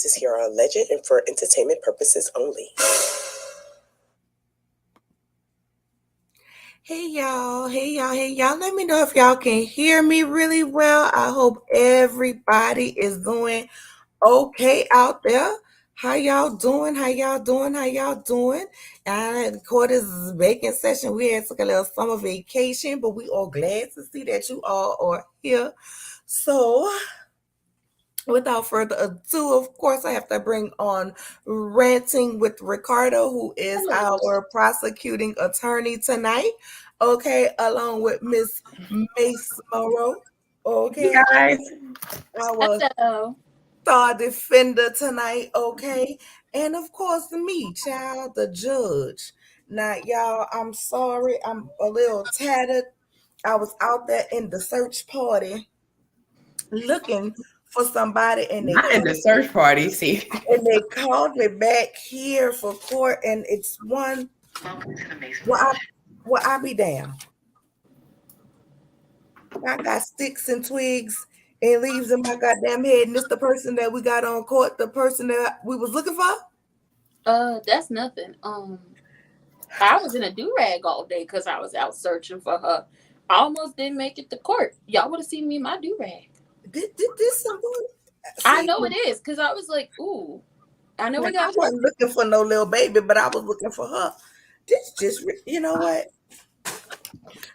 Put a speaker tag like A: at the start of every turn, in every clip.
A: is here are alleged and for entertainment purposes only.
B: Hey y'all. Let me know if y'all can hear me really well. I hope everybody is doing okay out there. How y'all doing? And of course, this is a vacant session. We had took a little summer vacation, but we are glad to see that you all are here. So, without further ado, of course, I have to bring on Ranting with Ricardo, who is our prosecuting attorney tonight. Okay, along with Miss Mace Morrow. Okay,
C: guys.
B: our star defender tonight. Okay, and of course, me, child, the judge. Now, y'all, I'm sorry, I'm a little tattered. I was out there in the search party looking for somebody, and
C: Not in the search party, see.
B: And they called me back here for court, and it's one. Well, I be down. I got sticks and twigs and leaves in my goddamn head, and it's the person that we got on court, the person that we was looking for.
D: That's nothing. I was in a do-rag all day because I was out searching for her. I almost didn't make it to court. Y'all would have seen me in my do-rag.
B: This someone?
D: I know it is, because I was like, ooh. I know we got.
B: I wasn't looking for no little baby, but I was looking for her. This just, you know what?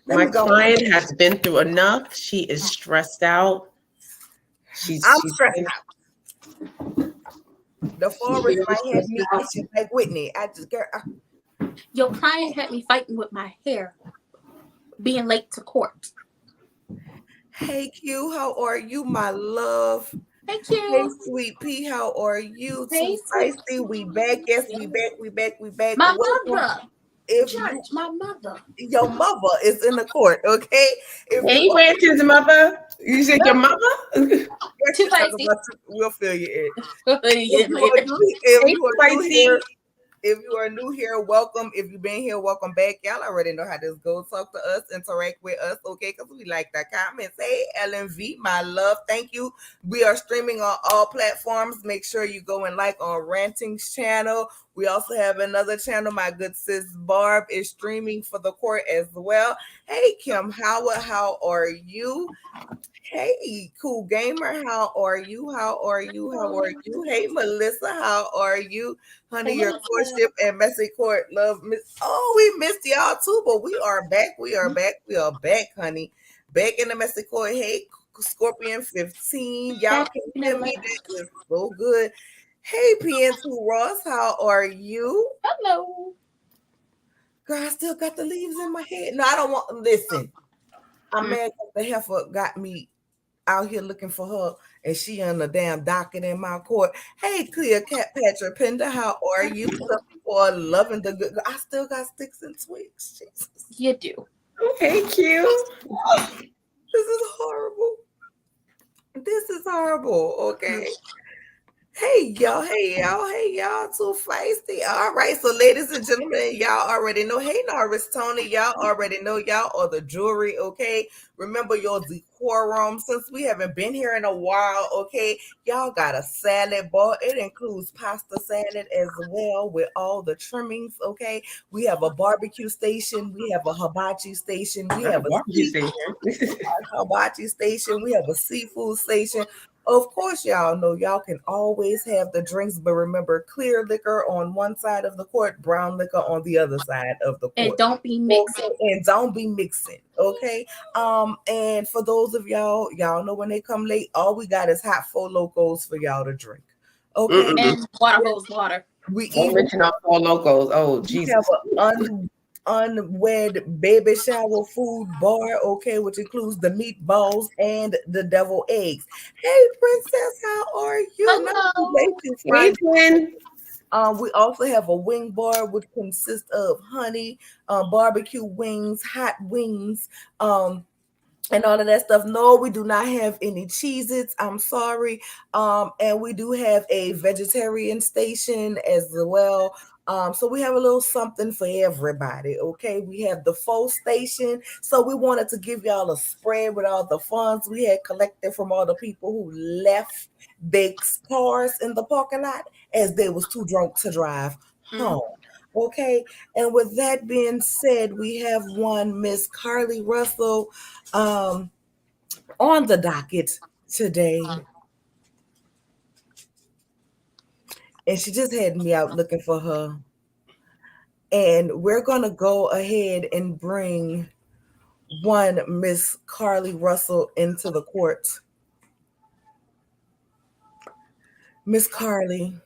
C: My client has been through enough. She is stressed out.
B: I'm stressed out. The forest might have me itching like Whitney.
D: Your client had me fighting with my hair, being late to court.
B: Hey Q, how are you, my love?
D: Hey Q.
B: Hey Sweet Pea, how are you?
D: Hey,
B: Too Feisty, we back. Yes, we back.
D: My mother.
B: My mother. Your mother is in the court, okay?
C: Hey, Ranting's mother. You said your mother?
D: Too Feisty.
B: We'll fill you in. If you are new here, welcome. If you've been here, welcome back. Y'all already know how this goes. Talk to us, interact with us, okay? Because we like that comments. Hey, LMV, my love, thank you. We are streaming on all platforms. Make sure you go and like on Ranting's channel. We also have another channel. My good sis Barb is streaming for the court as well. Hey, Kim Howard, how are you? Hey, Cool Gamer, how are you? Hey, Melissa, how are you? Honey, your courtship and messy court love. We missed y'all too, but we are back. We are back, honey. Back in the messy court. Hey, Scorpion 15. Y'all can hear me. That is so good. Hey, PN2 Ross, how are you?
D: Hello.
B: Girl, I still got the leaves in my head. No, I don't want. Listen, I'm mad that the heifer got me out here looking for her, and she on the damn docket in my court. Hey, Clear Cat Patrick Pender, how are you? Some people are loving the good. I still got sticks and twigs. Jesus.
D: You do.
C: Okay, cute.
B: This is horrible. Okay. Hey y'all, too feisty. All right, so ladies and gentlemen, y'all already know. Hey, Norris Tony, y'all already know y'all are the jury, okay? Remember your decorum. Since we haven't been here in a while, okay? Y'all got a salad bar. It includes pasta salad as well with all the trimmings, okay? We have a barbecue station. We have a hibachi station. We have a hibachi station. We have a seafood station. Of course, y'all know y'all can always have the drinks, but remember, clear liquor on one side of the court, brown liquor on the other side of the court.
D: And don't be
B: mixing. Okay. And for those of y'all know when they come late, all we got is hot Four Locos for y'all to drink. Okay.
D: And water hose water.
C: We even Four Locos. Oh, Jesus.
B: We have an unwed baby shower food bar, okay, which includes the meatballs and the devil eggs. Hey, princess, how are you?
C: Hey, twin.
B: We also have a wing bar, which consists of honey, barbecue wings, hot wings, and all of that stuff. No, we do not have any Cheez-Its. I'm sorry. And we do have a vegetarian station as well. So we have a little something for everybody. Okay, we have the full station. So we wanted to give y'all a spread with all the funds we had collected from all the people who left their cars in the parking lot as they was too drunk to drive home. Okay, and with that being said, we have one Miss Carlee Russell on the docket today. And she just had me out looking for her. And we're going to go ahead and bring one Miss Carlee Russell into the court. Miss Carlee.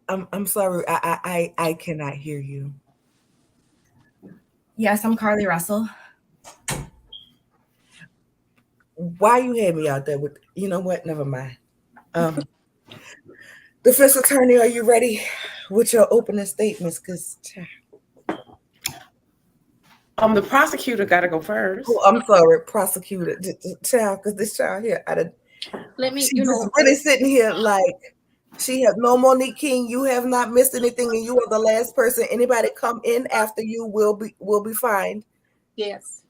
B: I'm sorry, I cannot hear you.
E: Yes, I'm Carlee Russell.
B: Why you had me out there with, you know what? Never mind. Defense attorney, are you ready with your opening statements? Because
C: the prosecutor got to go first.
B: oh, I'm sorry, prosecutor, child, because this child here,
D: Let me,
B: she's really sitting here like she has no Monique King. You have not missed anything, and you are the last person. Anybody come in after you will be fined.
D: Yes.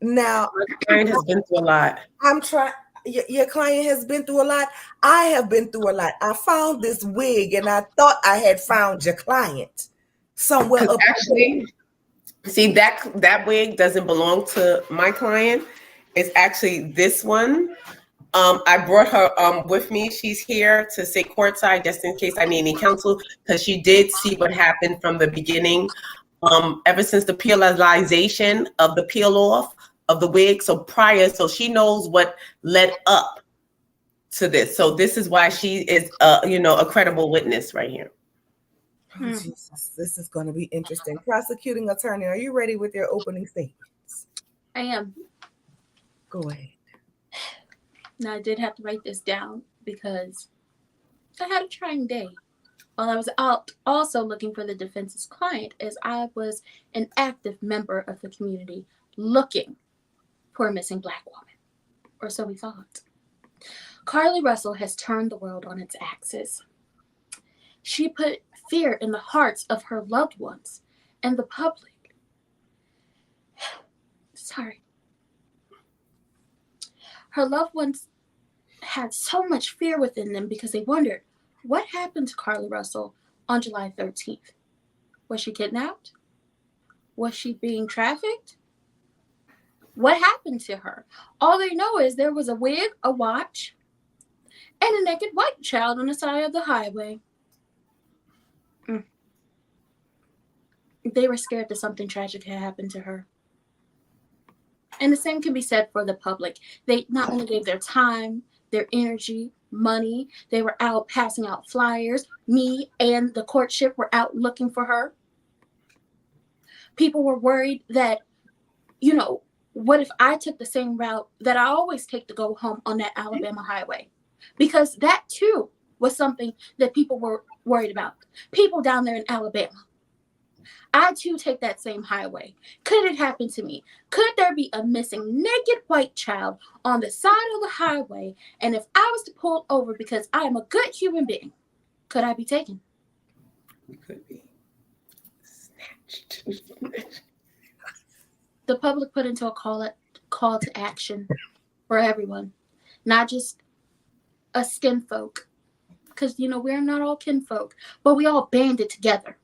B: Now,
C: My client has been through a lot.
B: I'm trying. Your client has been through a lot. I have been through a lot. I found this wig, and I thought I had found your client somewhere up.
C: Actually, see that wig doesn't belong to my client. It's actually this one. I brought her with me. She's here to sit courtside just in case I need any counsel, because she did see what happened from the beginning. Ever since the peelization of the peel off of the wig, so she knows what led up to this. So this is why she is a credible witness right here.
B: Oh, Jesus, this is going to be interesting. Prosecuting attorney, are you ready with your opening statements?
D: I am.
B: Go ahead.
D: Now, I did have to write this down because I had a trying day while I was out also looking for the defense's client, as I was an active member of the community looking for a missing Black woman, or so we thought. Carlee Russell has turned the world on its axis. She put fear in the hearts of her loved ones and the public. Sorry. Her loved ones had so much fear within them because they wondered, what happened to Carlee Russell on July 13th? Was she kidnapped? Was she being trafficked? What happened to her? All they know is there was a wig, a watch, and a naked white child on the side of the highway. They were scared that something tragic had happened to her. And the same can be said for the public. They not only gave their time, their energy, money, they were out passing out flyers. Me and the courtship were out looking for her. People were worried that, what if I took the same route that I always take to go home on that Alabama highway? Because that too was something that people were worried about. People down there in Alabama. I too take that same highway. Could it happen to me? Could there be a missing naked white child on the side of the highway? And if I was to pull over because I am a good human being, could I be taken?
C: You could be snatched.
D: The public put into a call to action for everyone, not just us skin folk. Because, we're not all kinfolk, but we all banded together.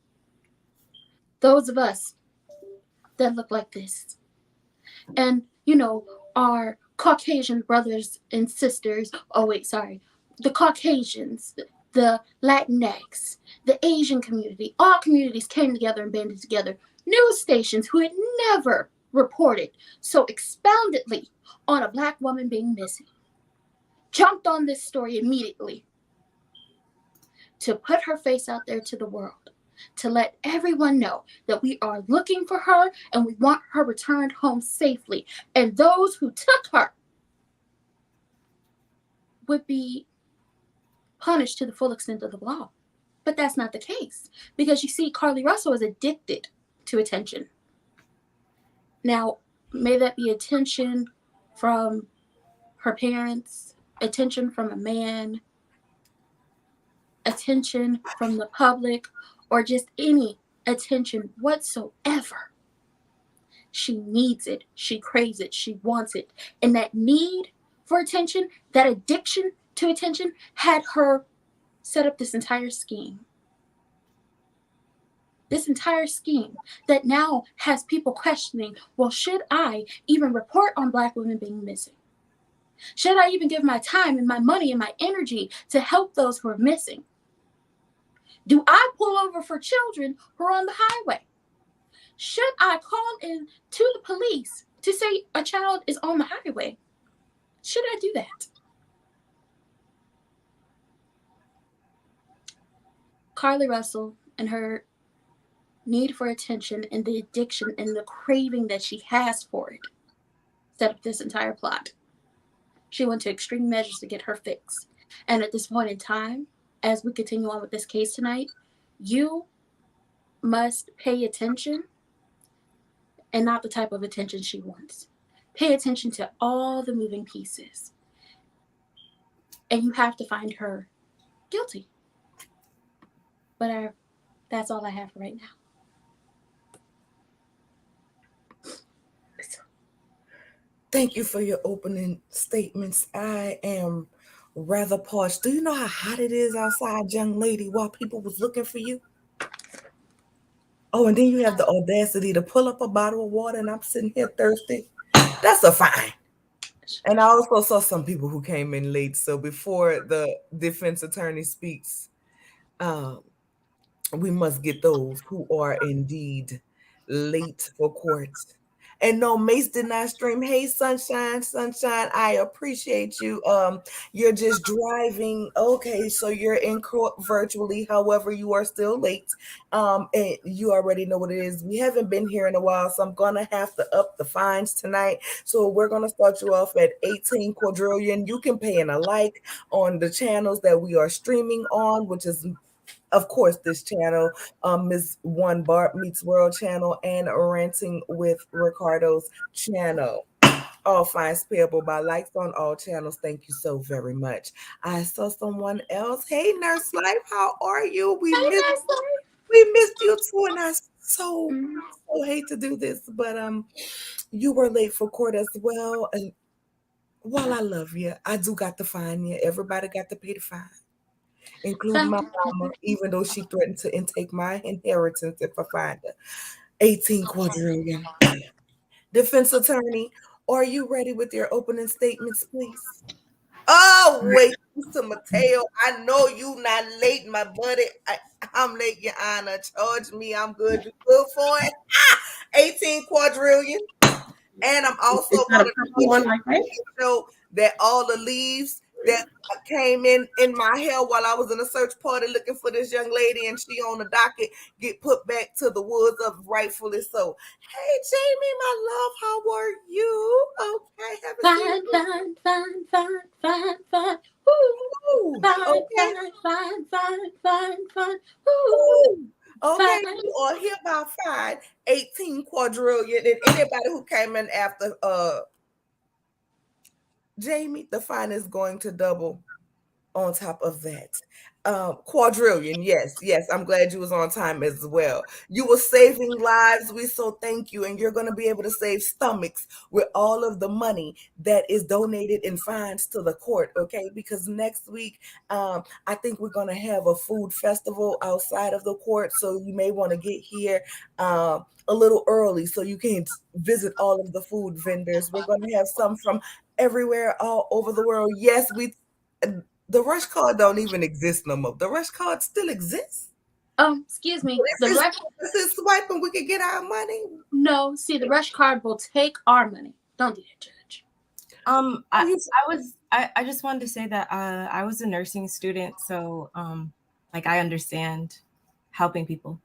D: Those of us that look like this. And, our Caucasian brothers and sisters. Oh, wait, sorry. The Caucasians, the Latinx, the Asian community, all communities came together and banded together. News stations who had never reported so expoundedly on a Black woman being missing jumped on this story immediately to put her face out there to the world, to let everyone know that we are looking for her and we want her returned home safely. And those who took her would be punished to the full extent of the law. But that's not the case, because you see, Carlee Russell is addicted to attention. Now, may that be attention from her parents, attention from a man, attention from the public, or just any attention whatsoever. She needs it. She craves it. She wants it. And that need for attention, that addiction to attention, had her set up this entire scheme. This entire scheme that now has people questioning, well, should I even report on Black women being missing? Should I even give my time and my money and my energy to help those who are missing? Do I pull over for children who are on the highway? Should I call in to the police to say a child is on the highway? Should I do that? Carlee Russell and her need for attention and the addiction and the craving that she has for it set up this entire plot. She went to extreme measures to get her fix. And at this point in time, as we continue on with this case tonight, you must pay attention, and not the type of attention she wants. Pay attention to all the moving pieces. And you have to find her guilty. But that's all I have for right now.
B: Thank you for your opening statements. I am rather parched. Do you know how hot it is outside, young lady, while people was looking for you? Oh, and then you have the audacity to pull up a bottle of water, and I'm sitting here thirsty. That's a fine. And I also saw some people who came in late. So before the defense attorney speaks, we must get those who are indeed late for court. And no, Mace did not stream. Hey, Sunshine, I appreciate you. You're just driving. Okay, so you're in court virtually. However, you are still late. And you already know what it is. We haven't been here in a while, so I'm gonna have to up the fines tonight. So we're gonna start you off at 18 quadrillion. You can pay in a like on the channels that we are streaming on, which is, of course, this channel, Ms. One Barb Meets World channel, and Ranting with Ricardo's channel. All fines payable by likes on all channels. Thank you so very much. I saw someone else. Hey, Nurse Life, how are you? We missed you too, and I so hate to do this, but you were late for court as well. And while I love you, I do got to fine you. Everybody got to pay the fine, including my mama, even though she threatened to intake my inheritance if I find her. 18 quadrillion. Defense attorney, are you ready with your opening statements, please? Oh, wait, Mr. Mateo, I know you not late, my buddy. I'm late, Your Honor. Charge me. I'm good. You good for it? 18 quadrillion. And I'm also going to show that all the leaves that came in my hair while I was in a search party looking for this young lady, and she on the docket, get put back to the woods of rightfully so. Hey, Jamie, my love, how are you? Okay,
D: fine. Ooh, fine. Ooh.
B: Okay, you are hereby fined 18 quadrillion, and anybody who came in after Jamie, the fine is going to double on top of that. Quadrillion, yes. I'm glad you was on time as well. You were saving lives. We so thank you, and you're going to be able to save stomachs with all of the money that is donated in fines to the court. Okay, because next week, I think we're going to have a food festival outside of the court, so you may want to get here a little early so you can visit all of the food vendors. We're going to have some from everywhere, all over the world. Yes, the rush card don't even exist no more. The rush card still exists.
D: Excuse me.
B: This is swiping. We can get our money.
D: No, see, the rush card will take our money. Don't do that, Judge.
E: I just wanted to say that I was a nursing student, so I understand helping people.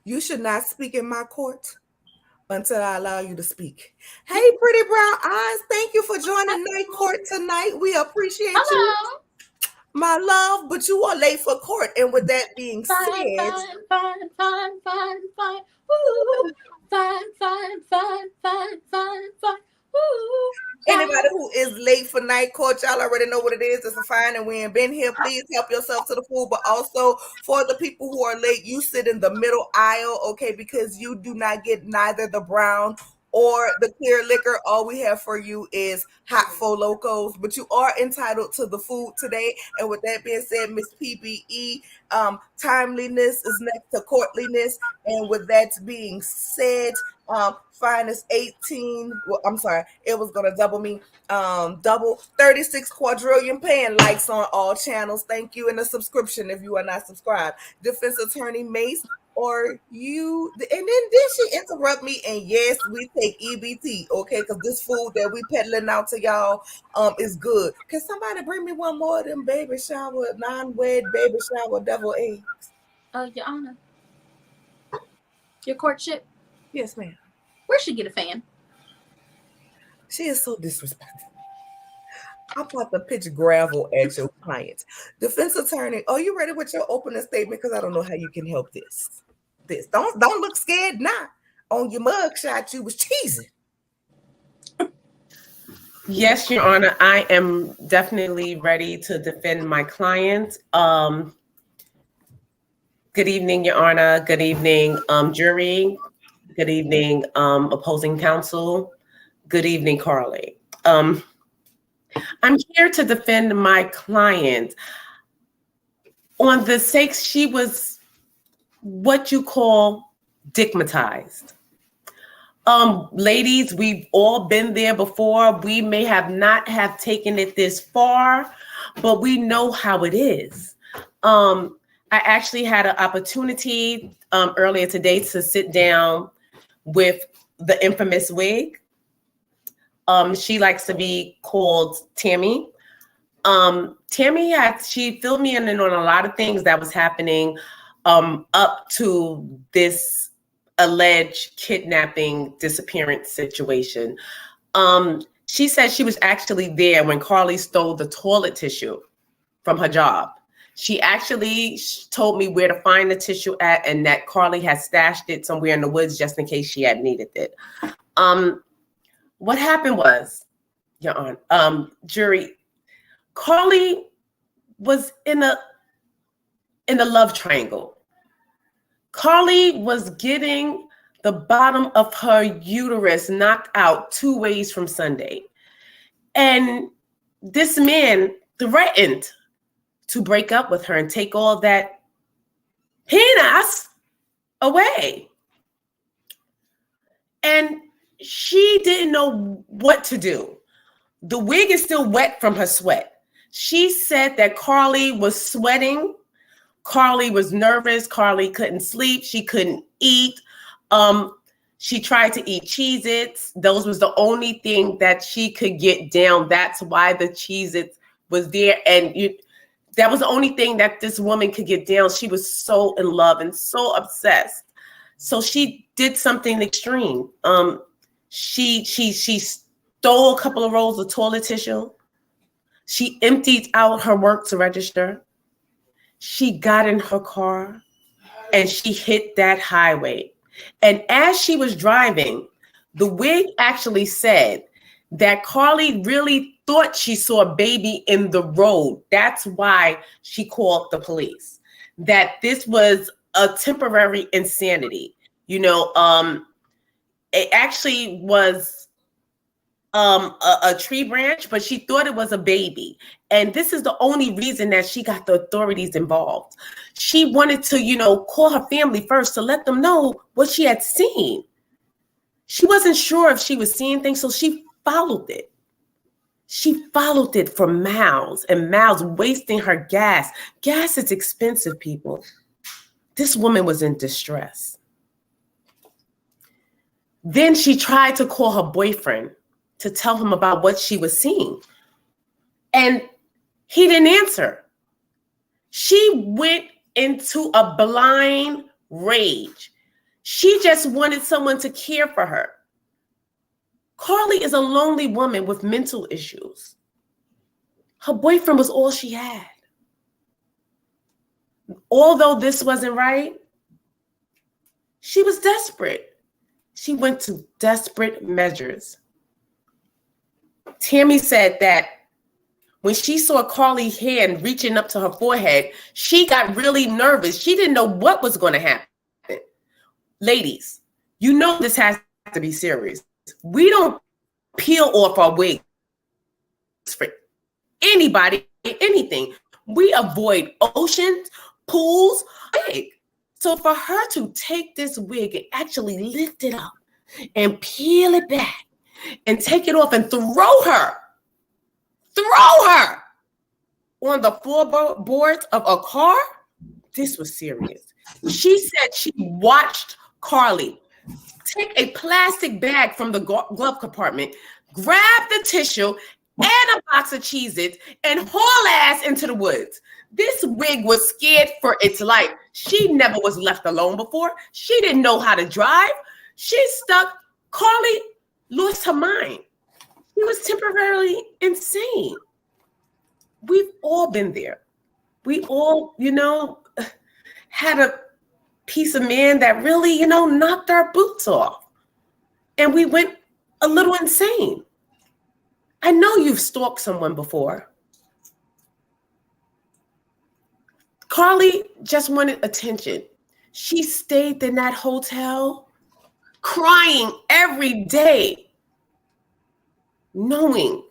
B: You should not speak in my court until I allow you to speak. Hey, pretty brown eyes, thank you for joining night court tonight. We appreciate you, my love, but you are late for court. And with that being said,
D: fine. Ooh, fine.
B: Anybody who is late for night court, y'all already know what it is. It's a fine and we ain't been here. Please help yourself to the food. But also for the people who are late, you sit in the middle aisle, okay, because you do not get neither the brown or the clear liquor. All we have for you is hot Four Locos, but you are entitled to the food today. And with that being said, Miss PBE, timeliness is next to courtliness. And with that being said, fine is 18. Well, I'm sorry, it was gonna double me. Double 36 quadrillion paying likes on all channels. Thank you, and a subscription if you are not subscribed. Defense Attorney Mace, or you, and then she interrupt me, and yes, we take EBT, okay, because this food that we peddling out to y'all is good. Can somebody bring me one more of them baby shower, non-wed baby shower devil eggs?
D: Your Honor, your courtship,
B: Yes, ma'am.
D: where should get a fan?
B: She is so disrespectful. I'm about to pitch gravel at your clients. Defense attorney, are you ready with your opening statement? Because I don't know how you can help this. Don't look scared now. On your mugshot, you was cheesing.
C: Yes, Your Honor, I am definitely ready to defend my client. Good evening, Your Honor. Good evening, jury. Good evening, opposing counsel. Good evening, Carlee. I'm here to defend my client on the sakes she was what you call digmatized. Ladies, we've all been there before. We may have not have taken it this far, but we know how it is. I actually had an opportunity earlier today to sit down with the infamous wig. She likes to be called Tammy. Tammy she filled me in on a lot of things that was happening up to this alleged kidnapping disappearance situation. She said she was actually there when Carlee stole the toilet tissue from her job. She actually told me where to find the tissue at and that Carlee had stashed it somewhere in the woods just in case she had needed it. What happened was, Your Honor, jury, Carlee was in a love triangle. Carlee was getting the bottom of her uterus knocked out 2 ways from Sunday. And this man threatened to break up with her and take all that penis away. And she didn't know what to do. The wig is still wet from her sweat. She said that Carlee was sweating. Carlee was nervous. Carlee couldn't sleep. She couldn't eat. She tried to eat Cheez-Its. Those was the only thing that she could get down. That's why the Cheez-Its was there. And that was the only thing that this woman could get down. She was so in love and so obsessed. So she did something extreme. She stole a couple of rolls of toilet tissue. She emptied out her work to register. She got in her car and she hit that highway. And as she was driving, the wig actually said that Carlee really thought she saw a baby in the road. That's why she called the police. That this was a temporary insanity. It actually was a tree branch, but she thought it was a baby. And this is the only reason that she got the authorities involved. She wanted to, call her family first to let them know what she had seen. She wasn't sure if she was seeing things, so she followed it. She followed it for miles and miles, wasting her gas. Gas is expensive, people. This woman was in distress. Then she tried to call her boyfriend to tell him about what she was seeing. And he didn't answer. She went into a blind rage. She just wanted someone to care for her. Carlee is a lonely woman with mental issues. Her boyfriend was all she had. Although this wasn't right, she was desperate. She went to desperate measures. Tammy said that when she saw Carlee's hand reaching up to her forehead, she got really nervous. She didn't know what was going to happen. Ladies, you know this has to be serious. We don't peel off our wigs for anybody, anything. We avoid oceans, pools, wig. So for her to take this wig and actually lift it up and peel it back and take it off and throw her on the floorboards of a car, this was serious. She said she watched Carlee take a plastic bag from the glove compartment, grab the tissue and a box of Cheez-Its, and haul ass into the woods. This wig was scared for its life. She never was left alone before. She didn't know how to drive. She stuck. Carlee lost her mind. She was temporarily insane. We've all been there. We all, had a piece of man that really, knocked our boots off. And we went a little insane. I know you've stalked someone before. Carlee just wanted attention. She stayed in that hotel crying every day, knowing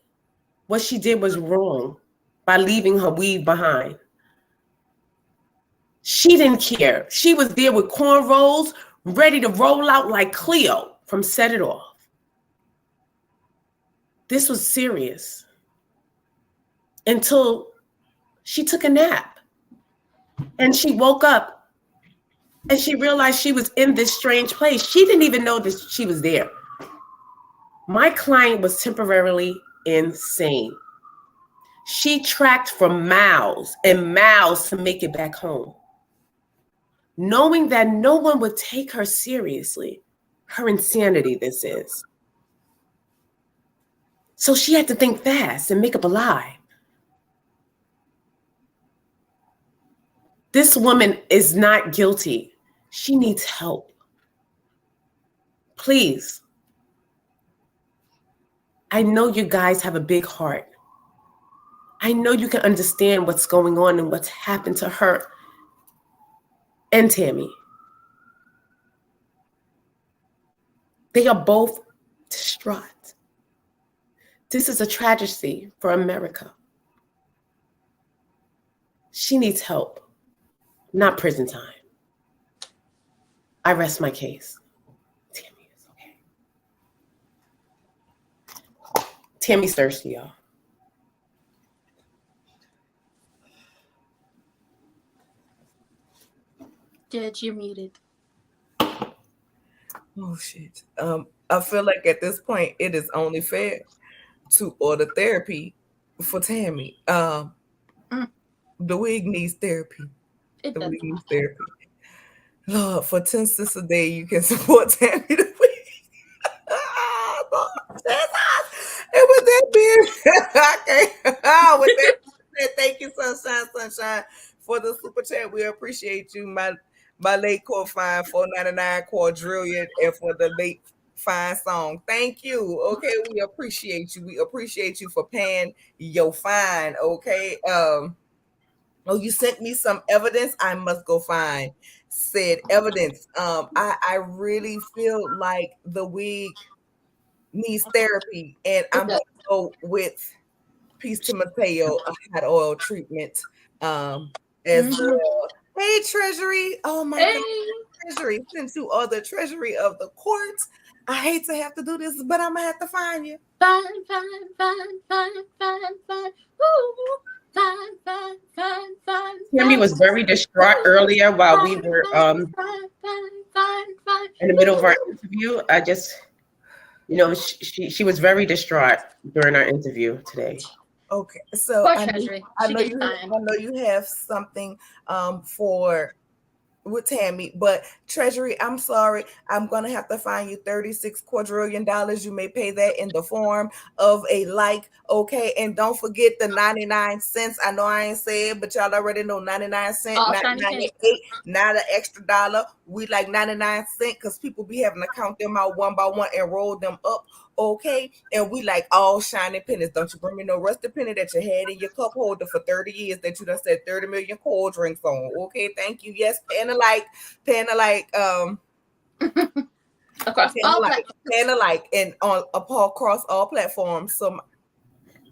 C: what she did was wrong by leaving her weave behind. She didn't care. She was there with cornrows, ready to roll out like Cleo from Set It Off. This was serious until she took a nap and she woke up and she realized she was in this strange place. She didn't even know that she was there. My client was temporarily insane. She tracked for miles and miles to make it back home, knowing that no one would take her seriously. Her insanity, this is. So she had to think fast and make up a lie. This woman is not guilty. She needs help. Please. I know you guys have a big heart. I know you can understand what's going on and what's happened to her and Tammy. They are both distraught. This is a tragedy for America. She needs help, not prison time. I rest my case. Tammy is okay. Tammy's thirsty, y'all.
D: Judge, you're muted.
B: Oh shit. I feel like at this point it is only fair to order therapy for Tammy. The wig needs therapy. The wig needs therapy. Lord, for 10 cents a day, you can support Tammy the wig. And with that being, with that said, thank you, Sunshine, for the super chat. We appreciate you, my late core fine 499 quadrillion, and for the late fine song. Thank you. Okay, we appreciate you. We appreciate you for paying your fine. Okay. Oh, you sent me some evidence. I must go find said evidence. I really feel like the wig needs therapy, and I'm gonna go with Peace to Mateo, a hot oil treatment. As well. Hey, Treasury. Oh my God. Treasury, since you are the Treasury of the courts, I hate to have to do this, but I'm gonna have to find you.
D: Fine.
C: Tammy was very distraught earlier while we were in the middle of our interview. I just, she was very distraught during our interview today.
B: Okay, so I know you have something for with Tammy, but Treasury, I'm sorry, I'm gonna have to find you $36 quadrillion. You may pay that in the form of a like, okay? And don't forget the 99 cents. I know I ain't said, but y'all already know 99 cents, not 98, not an extra dollar. We like 99 cents because people be having to count them out one by one and roll them up okay? And we like all shiny pennies. Don't you bring me no rusty penny that you had in your cup holder for 30 years that you done said 30 million cold drinks on. Okay, thank you. Yes, paying alike,
D: Across all platforms.
B: paying alike, and on across all platforms. So,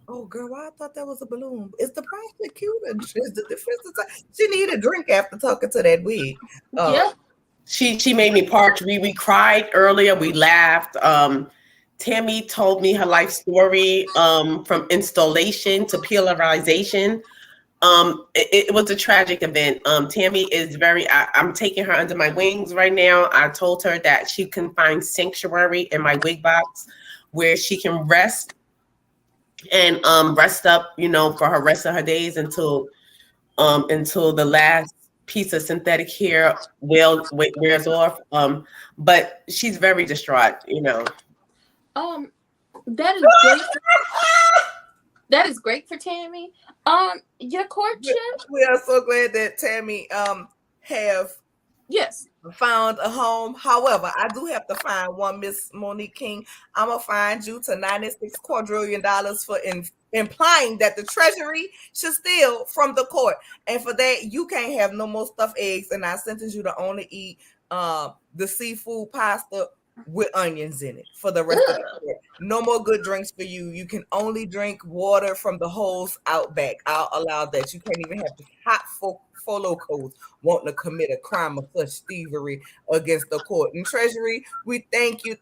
B: oh girl, why I thought that was a balloon? It's the prosecutor. It's the defense. She need a drink after talking to that wig.
D: Yeah.
C: She made me part. We cried earlier. We laughed. Tammy told me her life story from installation to polarization. It was a tragic event. Tammy is I'm taking her under my wings right now. I told her that she can find sanctuary in my wig box where she can rest and rest up, for her rest of her days until the last piece of synthetic hair wears off. But she's very distraught,
D: That is great. That is great for Tammy. Your courtship.
B: We are so glad that Tammy have
D: Yes.
B: found a home. However, I do have to find one, Miss Monique King. I'm gonna find you to $96 quadrillion for implying that the Treasury should steal from the court, and for that you can't have no more stuffed eggs. And I sentence you to only eat the seafood pasta with onions in it for the rest of the year. No more good drinks for you. You can only drink water from the holes out back. I'll allow that. You can't even have the hot locos wanting to commit a crime of such thievery against the court and Treasury. We thank you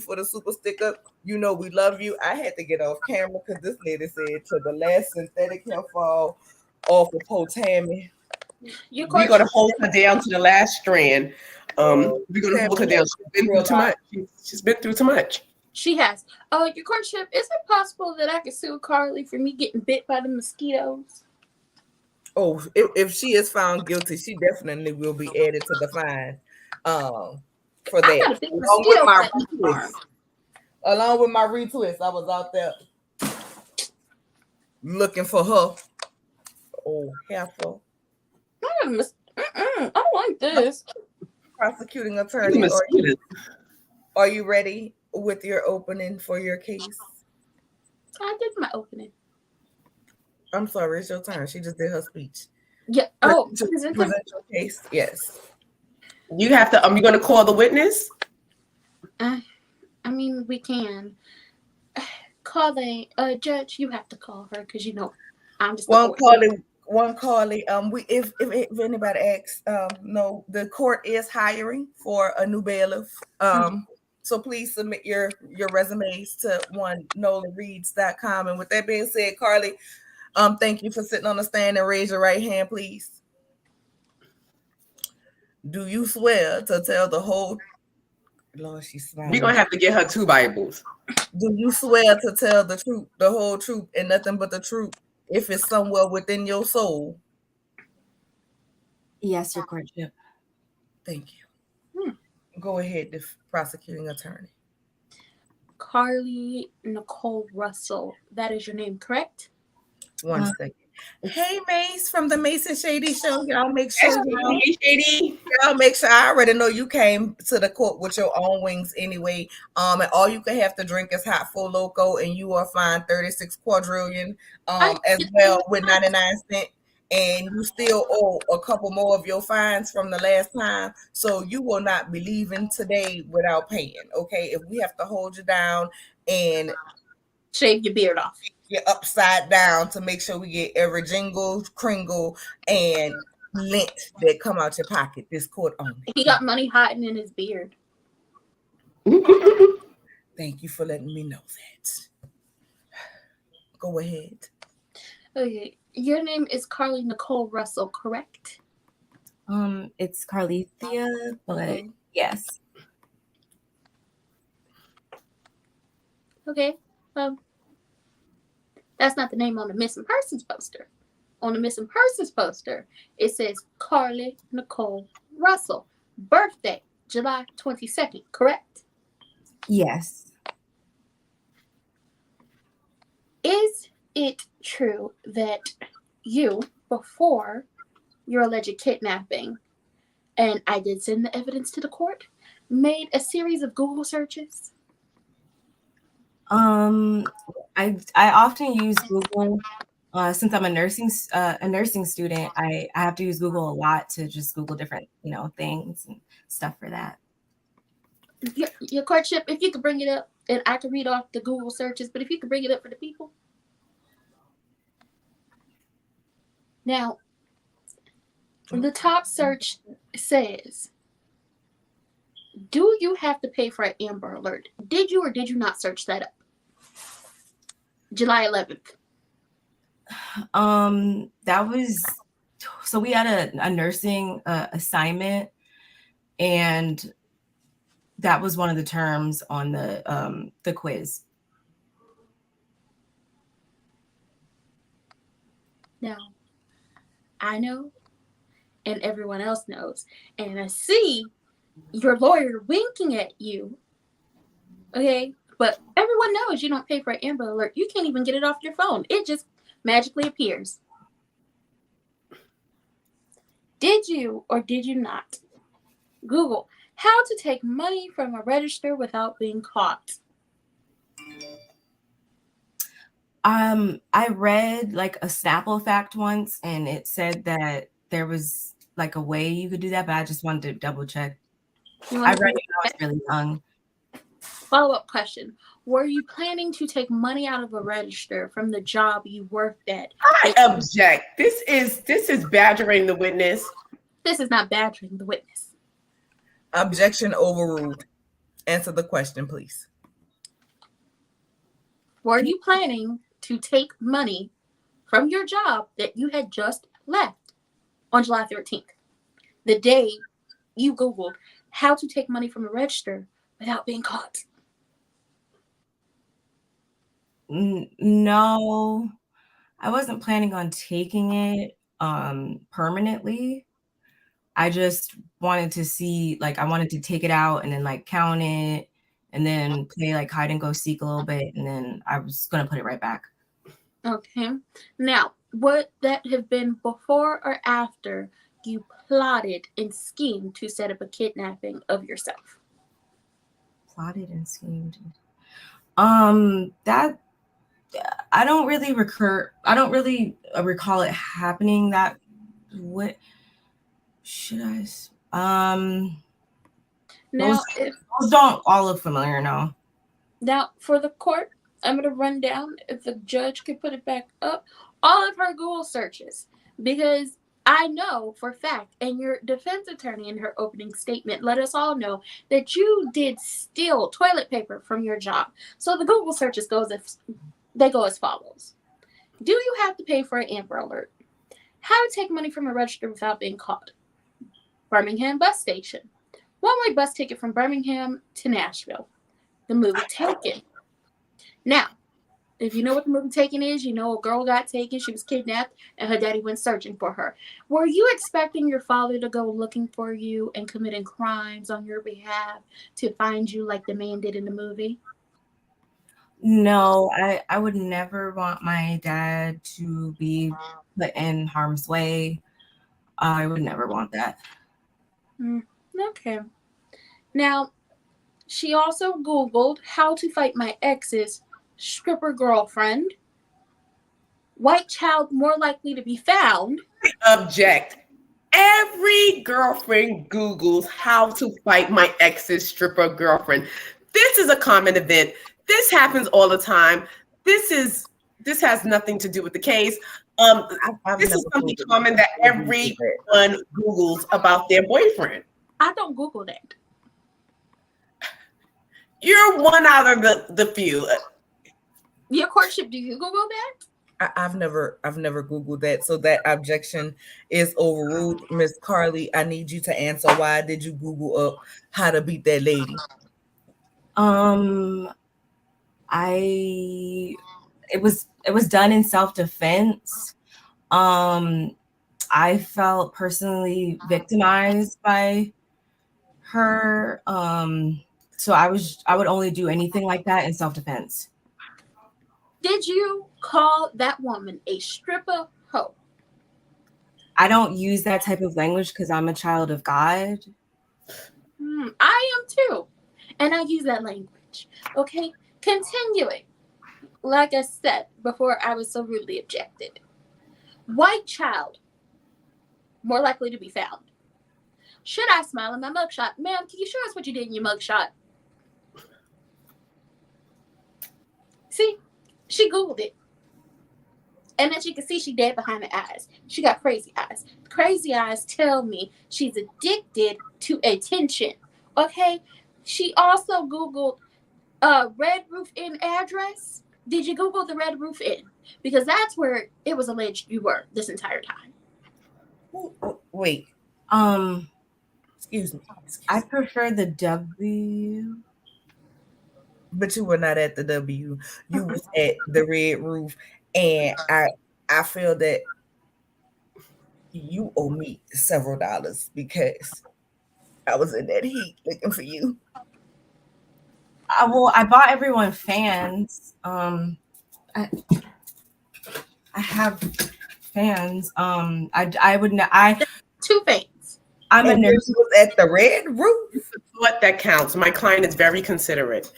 B: for the super sticker. We love you. I had to get off camera because this lady said to the last synthetic hair fall off of poor Tammy.
C: We're gonna hold her down to the last strand. We're gonna hold her down. She's been through too much. She's been through too much.
D: She has. Your courtship, is it possible that I could sue Carlee for me getting bit by the mosquitoes?
B: Oh, if she is found guilty, she definitely will be added to the fine. For that. Along with my retwist, I was out there looking for her. Oh, careful.
D: I don't like this.
B: Prosecuting attorney, are you ready with your opening for your case?
D: I did my opening.
B: I'm sorry, it's your turn. She just did her speech.
D: Yeah.
B: Present your case. Yes.
C: You have to. You're going to call the witness.
D: I mean, we can call the judge. You have to call her because I'm just
B: one Carlee. If anybody asks, no, the court is hiring for a new bailiff. So please submit your resumes to NolaReads.com. And with that being said, Carlee, thank you for sitting on the stand, and raise your right hand, please. Do you swear to tell the whole? Lord, she's smiling.
C: We're gonna have to get her 2 Bibles.
B: Do you swear to tell the truth, the whole truth, and nothing but the truth, if it's somewhere within your soul?
E: Yes, your courtship.
B: Thank you. Go ahead, the prosecuting attorney.
D: Carlee Nicole Russell. That is your name, correct?
B: One second. Hey, Mace from the Mace and Shady Show. Y'all make sure I already know you came to the court with your own wings anyway. And all you can have to drink is hot full loco, and you are fined 36 quadrillion as well with 99 cents. And you still owe a couple more of your fines from the last time. So you will not be leaving today without paying. Okay. If we have to hold you down and
D: shave your beard off.
B: You're upside down to make sure we get every jingle, kringle, and lint that come out your pocket. This court only.
D: He got money hiding in his beard.
B: Thank you for letting me know that. Go ahead.
D: Okay, your name is Carlee Nicole Russell, correct?
E: It's Carlethia, but yes.
D: Okay. That's not the name on the missing persons poster. On the missing persons poster, it says Carlee Nicole Russell. Birthday, July 22nd, correct?
E: Yes.
D: Is it true that you, before your alleged kidnapping, and I did send the evidence to the court, made a series of Google searches?
E: I often use Google. Since I'm a nursing student, I have to use Google a lot to just Google different, things and stuff for that.
D: Your courtship, if you could bring it up, and I could read off the Google searches, but if you could bring it up for the people. Now, the top search says, do you have to pay for an Amber Alert? Did you or did you not search that up? July 11th.
E: That was, so we had a nursing assignment, and that was one of the terms on the quiz.
D: Now, I know, and everyone else knows, and I see your lawyer winking at you. Okay, but everyone knows you don't pay for an Amber Alert. You can't even get it off your phone. It just magically appears. Did you or did you not Google how to take money from a register without being caught?
E: I read like a Snapple fact once, and it said that there was like a way you could do that, but I just wanted to double check. I read it when I was really young.
D: Follow-up question. Were you planning to take money out of a register from the job you worked at?
C: I object. This is badgering the witness.
D: This is not badgering the witness.
B: Objection overruled. Answer the question, please.
D: Were you planning to take money from your job that you had just left on July 13th? The day you Googled how to take money from a register without being caught.
E: No, I wasn't planning on taking it permanently. I just wanted to see, like, I wanted to take it out and then like count it and then play like hide and go seek a little bit, and then I was gonna put it right back.
D: Okay. Now, would that have been before or after you plotted and schemed to set up a kidnapping of yourself?
E: Plotted and schemed. That I don't really recall it happening. That what should I?
D: Now,
E: those don't all look familiar now.
D: Now, for the court, I'm going to run down, if the judge could put it back up, all of her Google searches, because I know for a fact, and your defense attorney in her opening statement let us all know that you did steal toilet paper from your job. So the Google searches go as follows. Do you have to pay for an Amber Alert? How to take money from a register without being caught? Birmingham bus station. One-way bus ticket from Birmingham to Nashville. The movie Taken. Now, if you know what the movie Taken is, you know a girl got taken, she was kidnapped, and her daddy went searching for her. Were you expecting your father to go looking for you and committing crimes on your behalf to find you like the man did in the movie?
E: No, I would never want my dad to be put in harm's way. I would never want that.
D: Okay. Now, she also Googled how to fight my ex's stripper girlfriend. White child more likely to be found.
C: Object. Every girlfriend Googles how to fight my ex's stripper girlfriend. This is a common event. This happens all the time. This has nothing to do with the case. This is something common that everyone Googles about their boyfriend.
D: I don't Google that.
C: You're one out of the few.
D: Your courtship, do you Google that?
B: I've never Googled that. So that objection is overruled. Miss Carlee, I need you to answer. Why did you Google up how to beat that lady?
E: It was done in self-defense. I felt personally victimized by her. So I would only do anything like that in self-defense.
D: Did you call that woman a stripper hoe?
E: I don't use that type of language because I'm a child of God.
D: I am too. And I use that language. Okay? Continuing. like I said before, I was so rudely objected. White child, more likely to be found. Should I smile in my mugshot? Ma'am, can you show us what you did in your mugshot? See, she Googled it. And as you can see, she dead behind the eyes. She got crazy eyes. Crazy eyes tell me she's addicted to attention. Okay? She also Googled Red Roof Inn address. Did you Google the Red Roof Inn? Because that's where it was alleged you were this entire time.
B: Wait. Excuse me.
E: I prefer the W.
B: But you were not at the W. You was at the Red Roof, and I feel that you owe me several dollars because I was in that heat looking for you.
E: Well, I bought everyone fans. I have fans. I would not.
D: 2 fans.
E: I'm a
B: And
E: nurse.
B: you was at the Red Roof.
C: What that counts. My client is very considerate.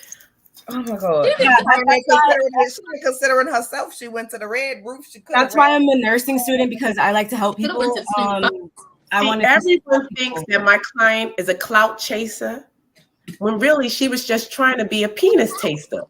B: Oh my God!
E: Yeah,
B: She ain't considering herself. She went to the Red Roof.
E: That's why I'm a nursing student, because I like to help
D: You
E: people.
D: went to student
E: I want to.
C: Everyone thinks that my client is a clout chaser, when really she was just trying to be a penis taster.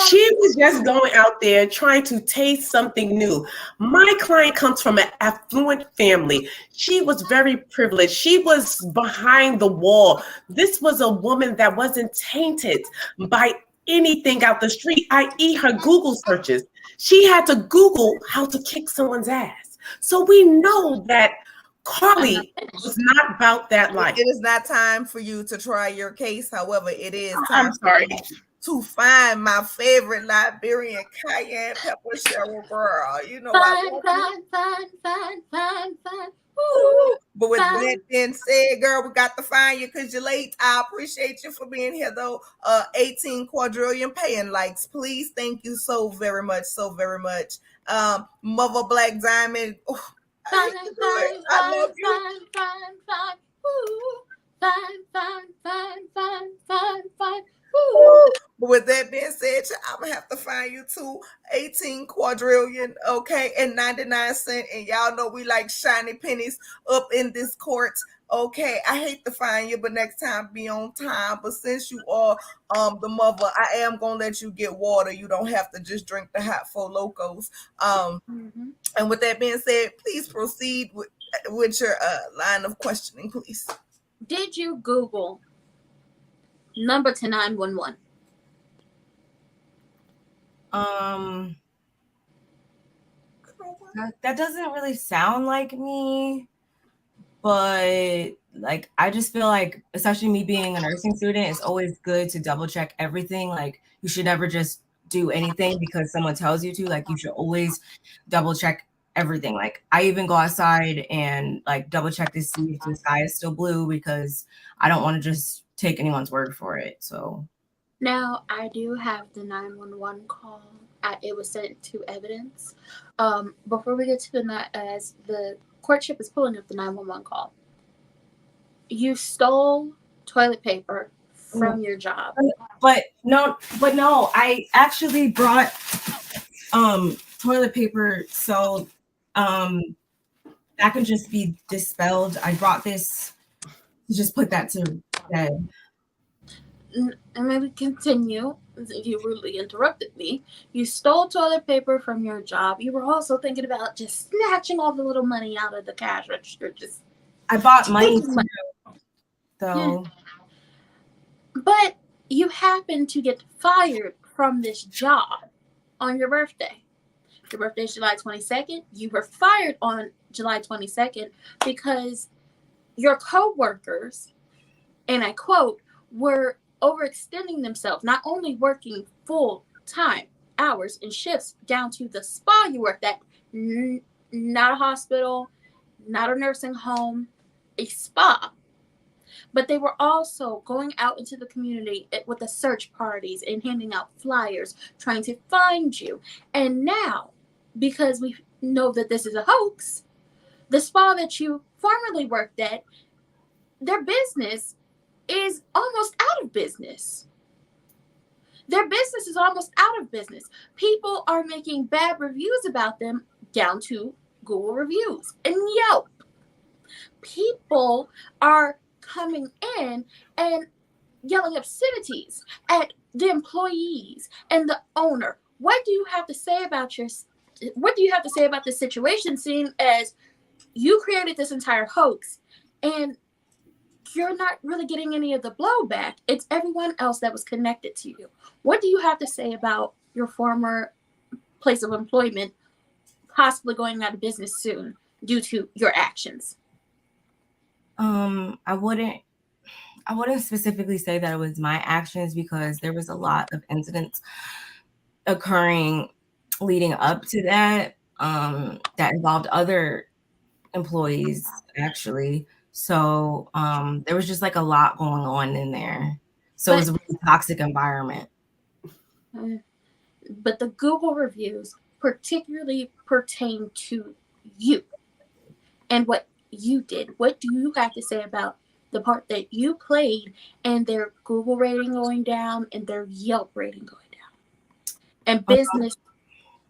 C: She was just going out there trying to taste something new. My client comes from an affluent family. She was very privileged. She was behind the wall. This was a woman that wasn't tainted by anything out the street, i.e. her Google searches. She had to Google how to kick someone's ass. So we know that Carlee was not about that life.
B: It is not time for you to try your case. However, it is time
C: I'm sorry.
B: to find my favorite Liberian cayenne pepper Cheryl girl. You know
D: Fine.
B: Ooh. But with that being said, girl, we got to find you because you're late. I appreciate you for being here, though. 18 quadrillion paying likes, please. Thank you so very much, Mother Black Diamond. Oh, I love you.
D: Fine.
B: But with that being said, I'm gonna have to find you too 18 quadrillion, okay, and 99 cents. And y'all know we like shiny pennies up in this court. Okay, I hate to find you, but next time be on time. But since you are the mother, I am gonna let you get water. You don't have to just drink the hot Four Locos. And with that being said, please proceed with your line of questioning, please.
D: Did you Google number to 911?
E: That doesn't really sound like me, but like I just feel like, especially me being a nursing student, it's always good to double check everything. Like you should never just do anything because someone tells you to. Like you should always double check everything. Like I even go outside and like double check to see if the sky is still blue, because I don't want to just take anyone's word for it. So
D: now I do have the 911 call. It was sent to evidence. Before we get to as the courtship is pulling up the 911 call, you stole toilet paper from your job.
E: But no, I actually brought toilet paper so that can just be dispelled. I brought this to just put that to bed.
D: And maybe continue. You rudely interrupted me. You stole toilet paper from your job. You were also thinking about just snatching all the little money out of the cash register.
E: I bought money too, though.
D: Yeah. But you happened to get fired from this job on your birthday. Your birthday is July 22nd. You were fired on July 22nd because your coworkers, and I quote, were overextending themselves, not only working full-time hours and shifts down to the spa you worked at, not a hospital, not a nursing home, a spa. But they were also going out into the community with the search parties and handing out flyers, trying to find you. And now, because we know that this is a hoax, the spa that you formerly worked at, their business is almost out of business. Their business is almost out of business. People are making bad reviews about them down to Google reviews and Yelp. People are coming in and yelling obscenities at the employees and the owner. What do you have to say about this situation, seeing as you created this entire hoax and you're not really getting any of the blowback? It's everyone else that was connected to you. What do you have to say about your former place of employment possibly going out of business soon due to your actions?
E: I wouldn't specifically say that it was my actions, because there was a lot of incidents occurring leading up to that, that involved other employees actually. So there was just like a lot going on in there. So it was a really toxic environment.
D: But the Google reviews particularly pertain to you and what you did. What do you have to say about the part that you played and their Google rating going down and their Yelp rating going down? And business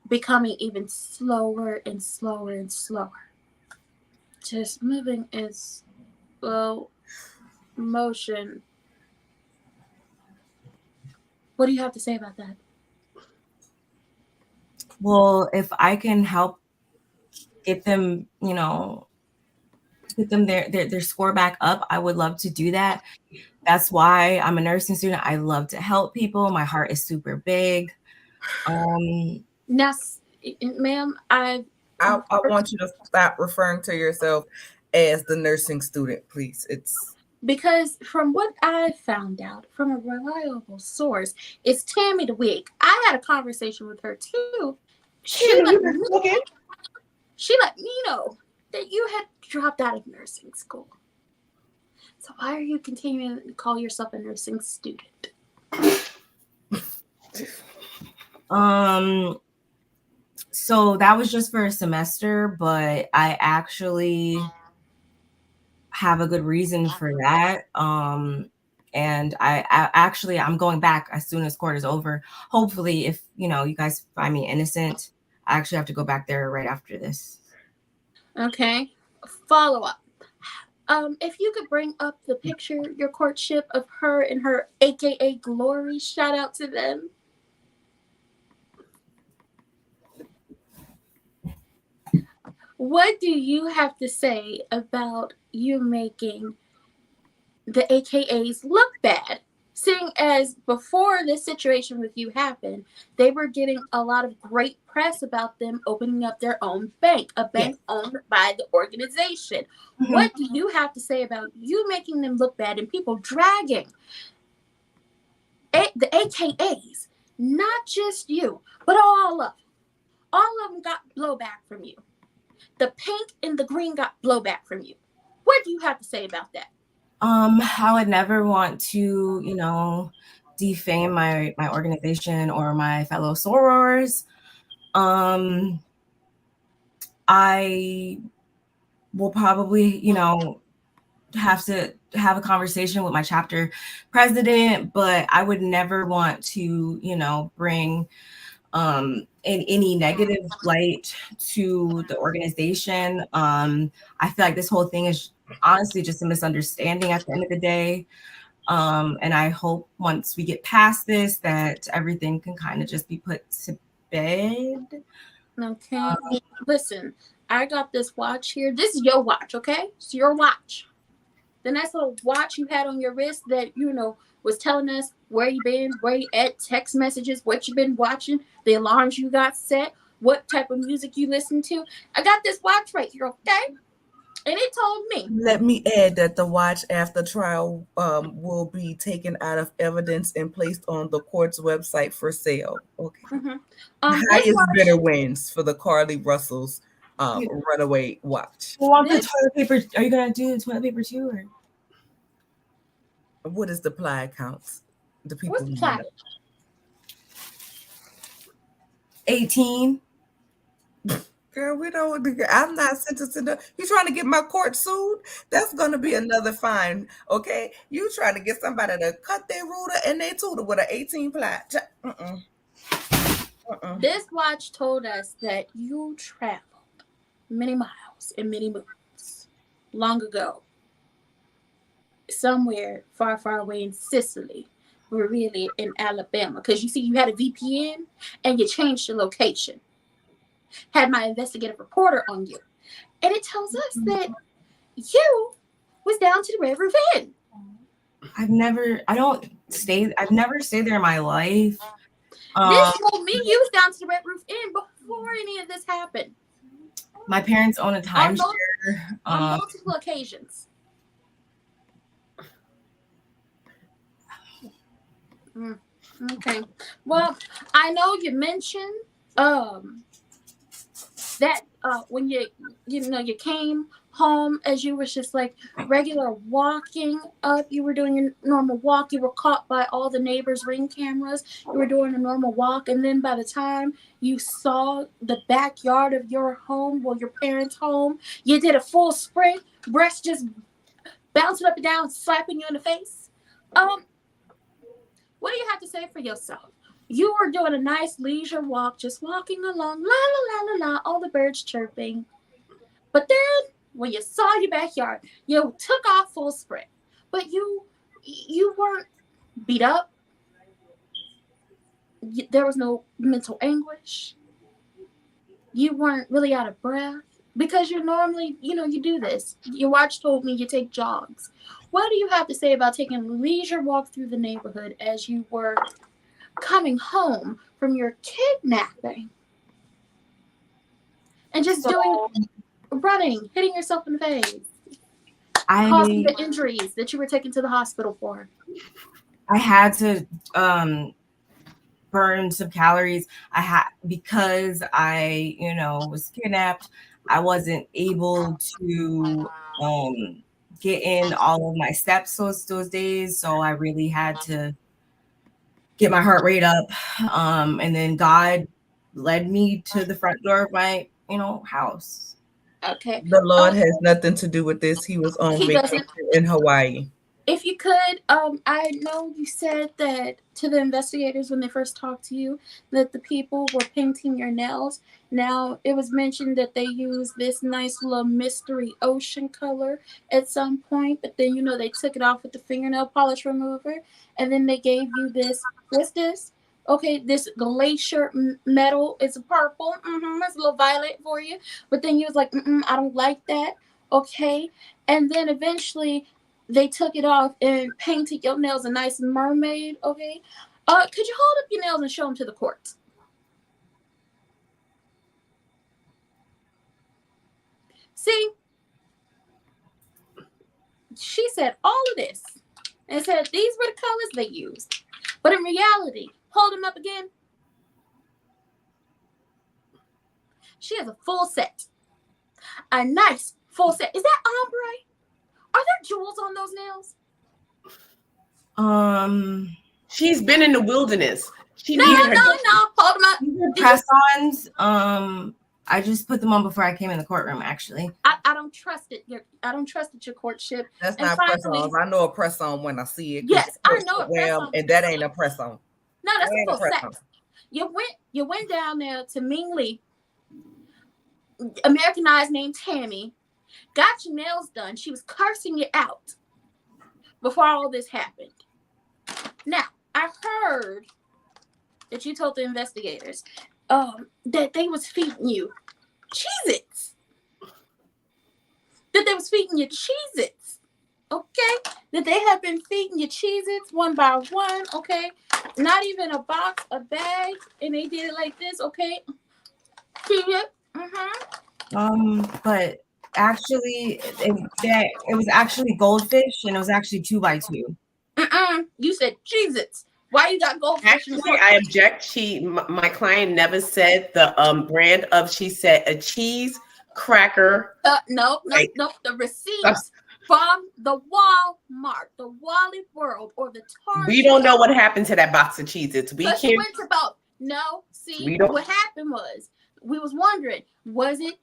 D: becoming even slower and slower and slower. Just moving in slow motion. What do you have to say about that?
E: Well, if I can help get them, get them their score back up, I would love to do that. That's why I'm a nursing student. I love to help people. My heart is super big.
B: Now,
D: ma'am,
B: I want you to stop referring to yourself as the nursing student, please. It's
D: because from what I found out from a reliable source, it's Tammy the Wig. I had a conversation with her too. She let me know that you had dropped out of nursing school. So why are you continuing to call yourself a nursing student?
E: So that was just for a semester, but I actually have a good reason for that. And I'm going back as soon as court is over. Hopefully, if you guys find me innocent, I actually have to go back there right after this.
D: Okay. Follow up. If you could bring up the picture, your courtship of her and her AKA Glory, shout out to them. What do you have to say about you making the AKAs look bad? Seeing as before this situation with you happened, they were getting a lot of great press about them opening up their own bank, a bank owned by the organization. Mm-hmm. What do you have to say about you making them look bad and people dragging the AKAs? Not just you, but all of them. All of them got blowback from you. The pink and the green got blowback from you. What do you have to say about that?
E: I would never want to, defame my organization or my fellow sorors. I will probably, have to have a conversation with my chapter president, but I would never want to, bring in any negative light to the organization. I feel like this whole thing is honestly just a misunderstanding at the end of the day. And I hope once we get past this that everything can kind of just be put to bed.
D: Okay. Listen, I got this watch here. This is your watch, okay? It's your watch. The nice little watch you had on your wrist that, was telling us where you been, where you at, text messages, what you been watching, the alarms you got set, what type of music you listen to. I got this watch right here, okay? And it told me.
B: Let me add that the watch after trial will be taken out of evidence and placed on the court's website for sale. Okay.
D: Mm-hmm.
B: Highest bidder wins for the Carlee Russell's runaway watch.
E: You want the toilet paper? Are you gonna do the toilet paper too, or
B: what is the ply counts? The people.
D: What's the ply?
E: 18.
B: Girl, we don't. I'm not sentencing. You trying to get my court sued? That's gonna be another fine. Okay, you trying to get somebody to cut their ruler and their tutor with an 18 ply?
D: This watch told us that you traveled many miles and many moons long ago, somewhere far, far away in Sicily, or really in Alabama. Because you see, you had a VPN and you changed your location. Had my investigative reporter on you. And it tells us that you was down to the Red Roof Inn.
E: I've never stayed there in my life.
D: This told me you was down to the Red Roof Inn before any of this happened.
E: My parents own a timeshare.
D: On multiple occasions. Okay. Well, I know you mentioned that when you came home, as you were just like regular walking up, you were doing your normal walk, you were caught by all the neighbors' Ring cameras, you were doing a normal walk, and then by the time you saw the backyard of your home, well, your parents' home, you did a full sprint, breast just bouncing up and down, slapping you in the face. What do you have to say for yourself? You were doing a nice leisure walk, just walking along, la la la la la, all the birds chirping. But then, when you saw your backyard, you took off full sprint. But you weren't beat up. There was no mental anguish. You weren't really out of breath. Because you normally, you do this. Your watch told me you take jogs. What do you have to say about taking a leisure walk through the neighborhood as you were coming home from your kidnapping? And just running, hitting yourself in the face, causing the injuries that you were taken to the hospital for.
E: I had to burn some calories. Because I, was kidnapped. I wasn't able to get in all of my steps those days, so I really had to get my heart rate up. And then God led me to the front door of my, house.
D: Okay.
B: The Lord has nothing to do with this. He was on vacation in Hawaii.
D: If you could, I know you said that to the investigators when they first talked to you that the people were painting your nails. Now, it was mentioned that they used this nice little mystery ocean color at some point, but then, they took it off with the fingernail polish remover, and then they gave you this. What's this? Okay, this glacier metal. It's a purple. It's a little violet for you. But then you was like, I don't like that. Okay. And then eventually they took it off and painted your nails a nice mermaid, okay? Could you hold up your nails and show them to the court? See? She said all of this and said these were the colors they used. But in reality, hold them up again. She has a full set. A nice full set. Is that ombre? Are there jewels on those nails?
C: She's been in the wilderness.
D: No. Hold them up.
E: These are press-ons. I just put them on before I came in the courtroom, actually.
D: I don't trust it. I don't trust it, your courtship.
B: That's not press-ons. I know a press-on when I see it.
D: Yes, I know a press-on.
B: And that ain't a press-on.
D: No, that's a full set. You went down there to Ming Lee, Americanized named Tammy, got your nails done. She was cursing you out before all this happened. Now, I heard that you told the investigators that they was feeding you Cheez-Its. That they was feeding you Cheez-Its. Okay? That they have been feeding you Cheez-Its one by one. Okay? Not even a box, a bag. And they did it like this. Okay? Feed it.
E: But actually, it was actually goldfish, and it was actually 2x2.
D: You said Cheez-Its. Why you got goldfish?
C: Actually, I object. My client never said the brand of. She said a cheese cracker.
D: No. The receipts from the Walmart, the Wally World, or the Target.
C: We don't know what happened to that box of Cheez-Its. We can't.
D: What happened was we was wondering, was it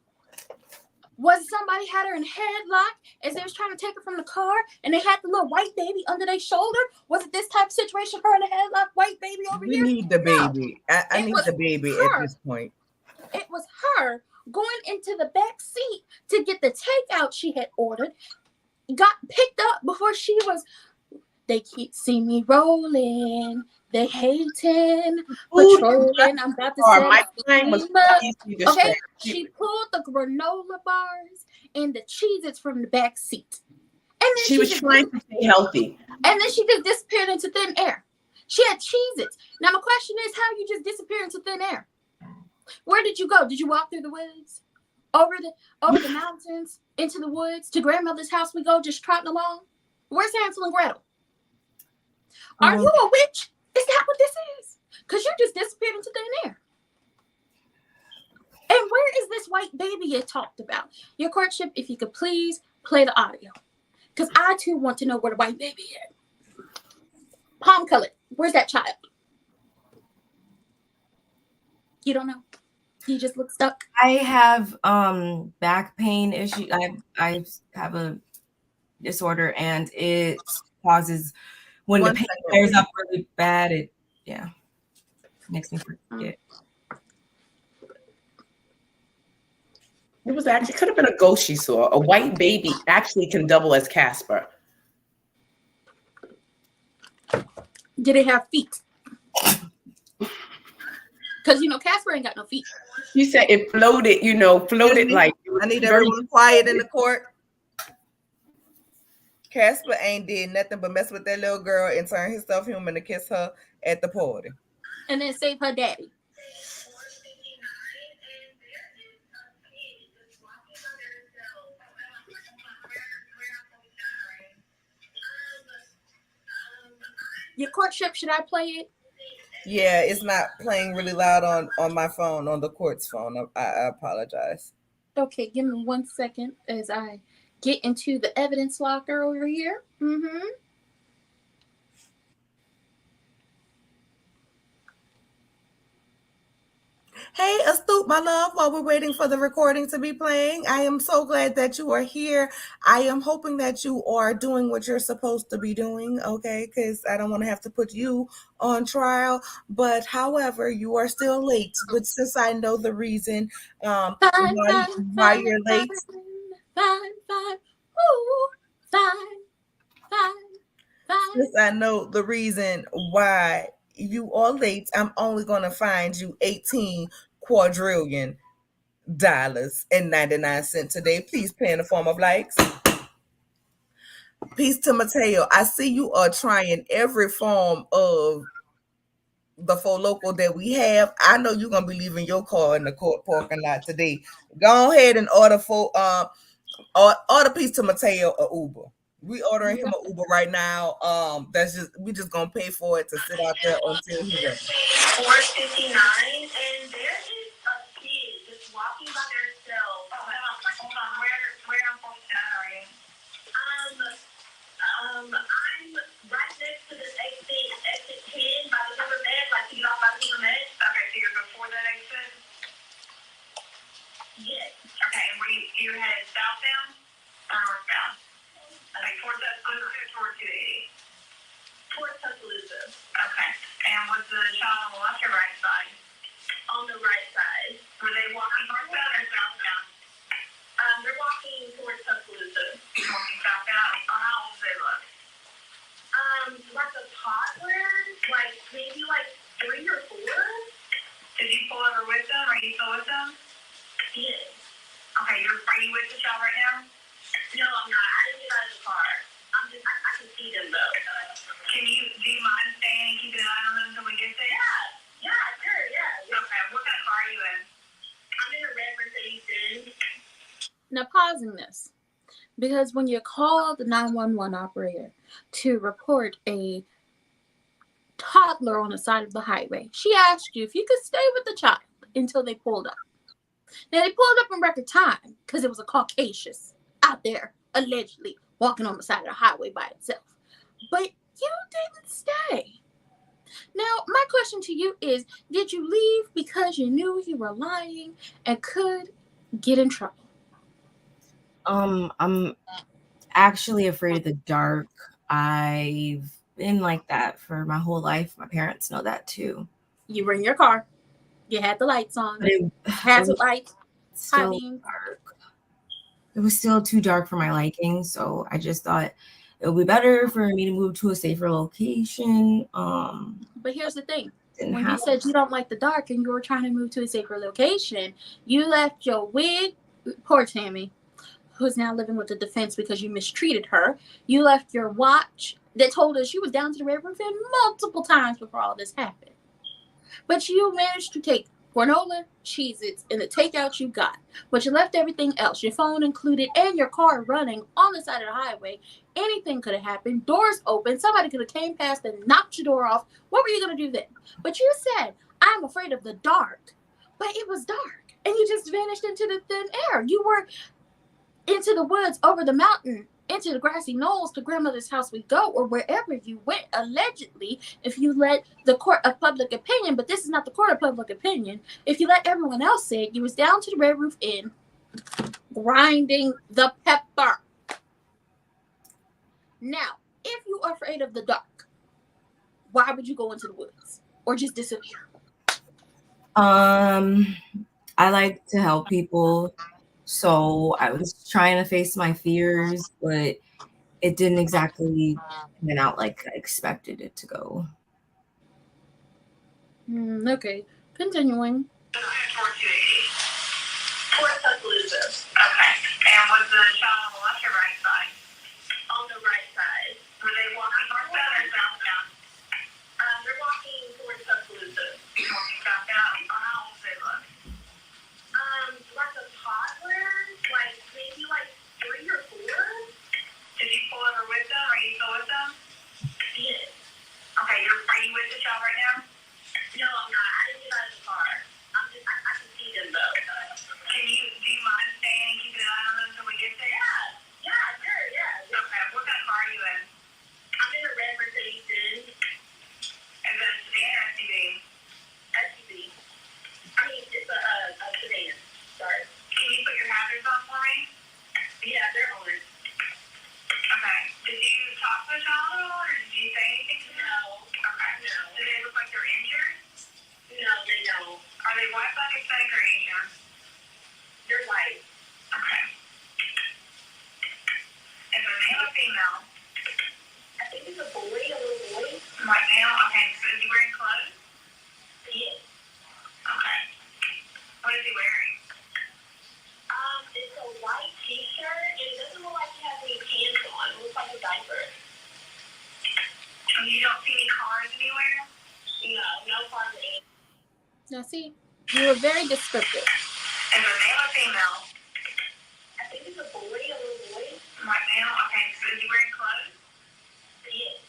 D: somebody had her in headlock as they was trying to take her from the car and they had the little white baby under their shoulder? Was it this type of situation, her in a headlock, white baby over
B: We
D: here?
B: need the baby. I
D: It
B: need
D: was
B: the baby
D: her.
B: at this point.
D: It was her going into the back seat to get the takeout she had ordered, got picked up before she was. They keep see me rolling. They hating, patrolling. I'm about to say.
C: My client was easily
D: okay,
C: distracted.
D: she pulled the granola bars and the Cheez-Its from the back seat. And then
C: She was trying to stay healthy.
D: And then she just disappeared into thin air. She had Cheez-Its. Now my question is, how you just disappear into thin air? Where did you go? Did you walk through the woods? Over the mountains, into the woods, to grandmother's house we go, just trotting along? Where's Hansel and Gretel? Are you a witch? Is that what this is? Because you just disappeared into thin air. And where is this white baby you talked about? Your courtship, if you could please play the audio. Because I too want to know where the white baby is. Palm colored. Where's that child? You don't know? You just look stuck?
E: I have back pain issue. I have a disorder and it causes when the pain flares up really bad, it makes me forget.
C: It was actually could have been a ghost she saw. A white baby actually can double as Casper.
D: Did it have feet? Because Casper ain't got no feet.
C: She said it floated, like.
B: I need everyone quiet in the court. Casper ain't did nothing but mess with that little girl and turn himself human to kiss her at the party.
D: And then save her daddy. Your courtship, should I play it?
B: Yeah, it's not playing really loud on my phone, on the court's phone. I apologize.
D: Okay, give me 1 second as I get into the evidence locker over here.
B: Hey, Astute, my love, while we're waiting for the recording to be playing, I am so glad that you are here. I am hoping that you are doing what you're supposed to be doing, okay? Because I don't want to have to put you on trial. But however, you are still late. But since I know the reason why you're late. Since I know the reason why you are late, I'm only going to find you $18 quadrillion and 99 cents today. Please pay in the form of likes. Peace to Mateo. I see you are trying every form of the full local that we have. I know you're going to be leaving your car in the court parking lot today. Go ahead and order Peace to Mateo a Uber. We ordering him an Uber right now. We just gonna pay for it to sit out there until he's ready.
F: 4:59, and there is a kid just walking by themselves. Oh, hold on. Where on 49 are you? I'm right next to this exit 10 by the River Med, like you get off by the River Med. Okay, so you're before that exit? Yes. Okay, and where you headed southbound or northbound? Like towards Tuscaloosa or towards 280? Towards Tuscaloosa. Okay. And was the child on the left or right side? On the right side. Were they walking northbound or southbound? They're walking towards Tuscaloosa. Walking southbound? How old do they look? Like a toddler, like maybe like 3 or 4. Did you pull over with them? Are you still with them? Yes. Okay, are you with the child right now? No, I'm not. I didn't get out of the car. I can see them though. Do you mind staying and keeping an eye on them until we get there? Yeah, sure, yeah. Okay, what kind of car are you in? I'm in a red Mercedes-Benz.
D: Now pausing this, because when you call the 911 operator to report a toddler on the side of the highway, she asked you if you could stay with the child until they pulled up. Now they pulled up in record time because it was a Caucasian out there allegedly walking on the side of the highway by itself. But you didn't stay. Now, my question to you is, did you leave because you knew you were lying and could get in trouble?
E: I'm actually afraid of the dark. I've been like that for my whole life. My parents know that too.
D: You were in your car. You had the lights on.
E: But it
D: Hazard
E: was
D: lights.
E: still
D: High beams.
E: dark. It was still too dark for my liking, so I just thought it would be better for me to move to a safer location.
D: But here's the thing.
E: Didn't
D: When you
E: have
D: said you don't like the dark and you were trying to move to a safer location, you left your wig, poor Tammy, who's now living with the defense because you mistreated her. You left your watch that told us you was down to the Red Roof Inn multiple times before all this happened. But you managed to take granola, Cheez-Its, and the takeout you got. But you left everything else, your phone included, and your car running on the side of the highway. Anything could have happened. Doors open. Somebody could have came past and knocked your door off. What were you going to do then? But you said, I'm afraid of the dark. But it was dark. And you just vanished into the thin air. You were into the woods, over the mountain, into the grassy knolls to grandmother's house we go, or wherever you went, allegedly, if you let the court of public opinion, but this is not the court of public opinion, if you let everyone else say it, you was down to the Red Roof Inn, grinding the pepper. Now, if you are afraid of the dark, why would you go into the woods? Or just disappear?
E: I like to help people. So I was trying to face my fears, but it didn't exactly pan out like I expected it to go.
D: Okay, continuing.
F: Towards Tuscaloosa. Okay. And was the child on the left or right side? On the right side. Were they walking northbound or southbound? They're walking towards Tuscaloosa. Walking southbound. How old do they look? Like a toddler, like maybe like 3 or 4. Did you pull over with them? Are you still with them? Yes. Okay, are you with the child right now? No, I'm not. I didn't get out of the car. I can see them though. Do you mind staying and keeping an eye on them until we get there? Yeah, sure, yeah. Okay, what kind of car are you in? I'm in a red Mercedes Benz. Is that a sedan or SUV? SUV. I mean, it's a sedan. Sorry. Can you put your hazards on for me? Yeah, they're on. Okay. Did you talk to the child at all, or did you say anything to them? No. Okay. No. Do they look like they're injured? No, they don't. Are they white, black, Hispanic, or Asian? They're white. Okay. Is it a male or female? I think it's a boy, a little boy. White male? Okay. So is he wearing clothes? Yes. Okay. What is he wearing? It's a white t-shirt, and it doesn't look like he has any pants on. It looks like a diaper. And you don't see any cars anywhere? No cars anywhere.
D: Now see, you were very descriptive.
F: Is it a male or female? I think it's a boy, a little boy. White male? Okay, so is he wearing clothes? Yes.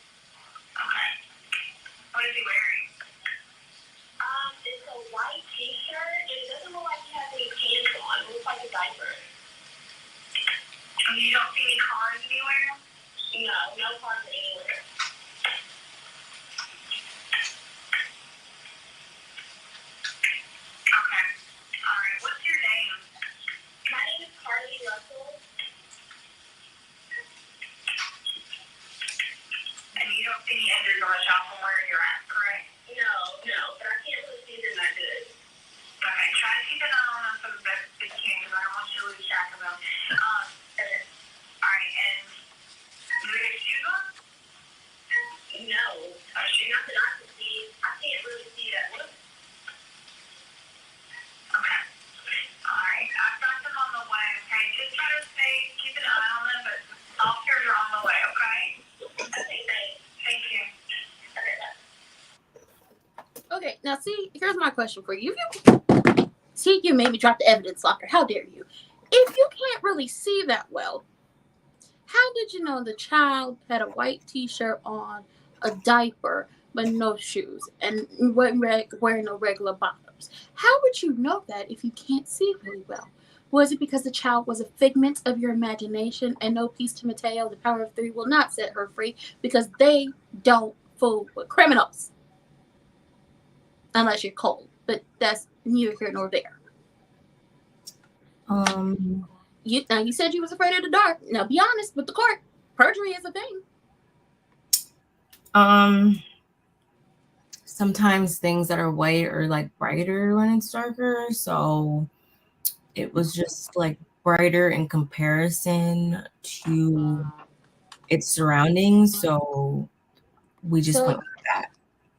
F: Okay. What is he wearing? It's a white t-shirt, and it doesn't look like he has any pants on. It looks like a diaper. And you don't see any cars anywhere? No cars anywhere. Okay. All right. What's your name? My name is Carlee Russell. And you don't see any injuries on the shop from where you're at, correct? No, but I can't really see them that good. Okay, try to keep an eye on them for the best that you can, because I don't want you to lose track of them. Okay. All right, and do they have shoes on? No. Shoes? Not that I can see. I can't really see that one. Okay. All right, I've got them on the way, okay? Just try to keep an eye on them, but officers are on the way, okay? Okay, thanks. Thank you. Okay, bye.
D: Okay, now see, here's my question for you. See, you made me drop the evidence locker. How dare you? If you can't really see that well, how did you know the child had a white t-shirt on, a diaper, but no shoes, and wasn't wearing no regular bottoms? How would you know that if you can't see really well? Was it because the child was a figment of your imagination, and no peace to Mateo, the power of 3 will not set her free, because they don't fool with criminals? unless you're cold. But that's neither here nor there. You said you was afraid of the dark. Now be honest with the court. Perjury is a thing.
E: Sometimes things that are white are like brighter when it's darker. So it was just like brighter in comparison to its surroundings. So we just went with that.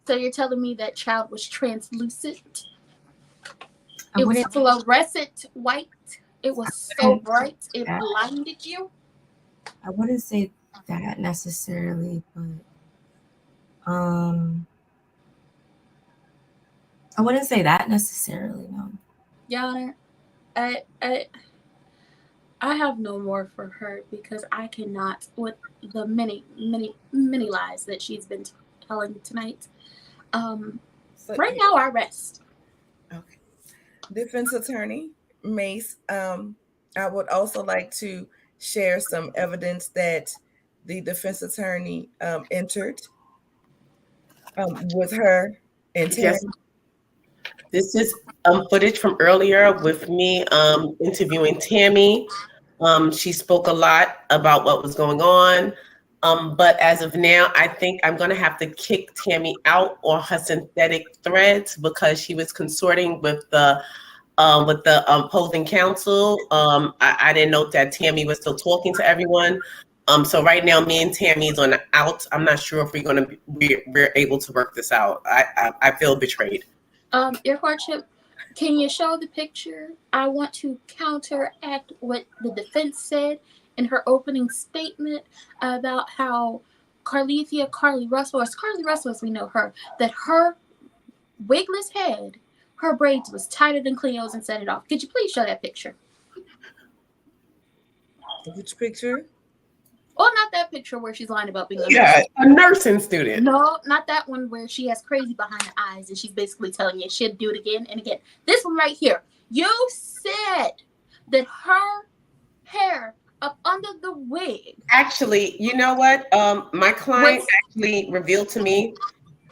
D: So you're telling me that child was translucent? It was fluorescent white. It was so bright it blinded you.
E: I wouldn't say that necessarily, but I wouldn't say that necessarily, no.
D: Your Honor, I have no more for her because I cannot, with the many lies that she's been telling tonight. Right now, I rest.
B: Okay. Defense attorney Mace, I would also like to share some evidence that the defense attorney entered with her and Tammy.
C: Yes. This is footage from earlier with me interviewing Tammy. She spoke a lot about what was going on. But as of now, I think I'm going to have to kick Tammy out on her synthetic threads because she was consorting with the opposing counsel. I didn't know that Tammy was still talking to everyone. So right now, me and Tammy's on the out. I'm not sure if we're able to work this out. I feel betrayed.
D: Your Courtship, can you show the picture? I want to counteract what the defense said in her opening statement about how Carlee Russell, or Carlee Russell as we know her, that her wigless head, her braids was tighter than Cleo's and set it off. Could you please show that picture?
B: Which picture?
D: Oh, not that picture where she's lying about being
C: a nursing student.
D: No, not that one where she has crazy behind the eyes and she's basically telling you she'll do it again and again. This one right here. You said that her hair up under the wig.
C: Actually, you know what? My client actually revealed to me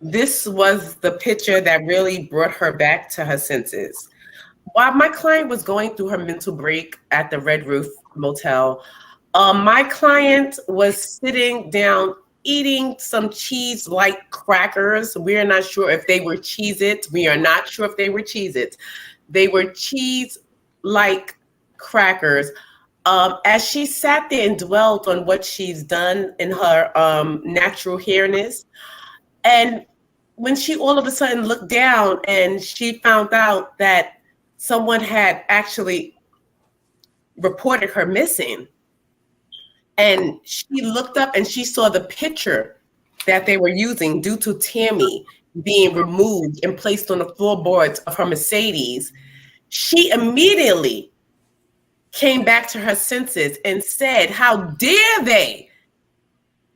C: this was the picture that really brought her back to her senses. While my client was going through her mental break at the Red Roof Motel, my client was sitting down eating some cheese-like crackers. We are not sure if they were Cheez-Its. We are not sure if they were Cheez-Its. They were cheese-like crackers. As she sat there and dwelled on what she's done in her natural hairness, and when she all of a sudden looked down and she found out that someone had actually reported her missing, and she looked up and she saw the picture that they were using due to Tammy being removed and placed on the floorboards of her Mercedes, she immediately came back to her senses and said, "How dare they?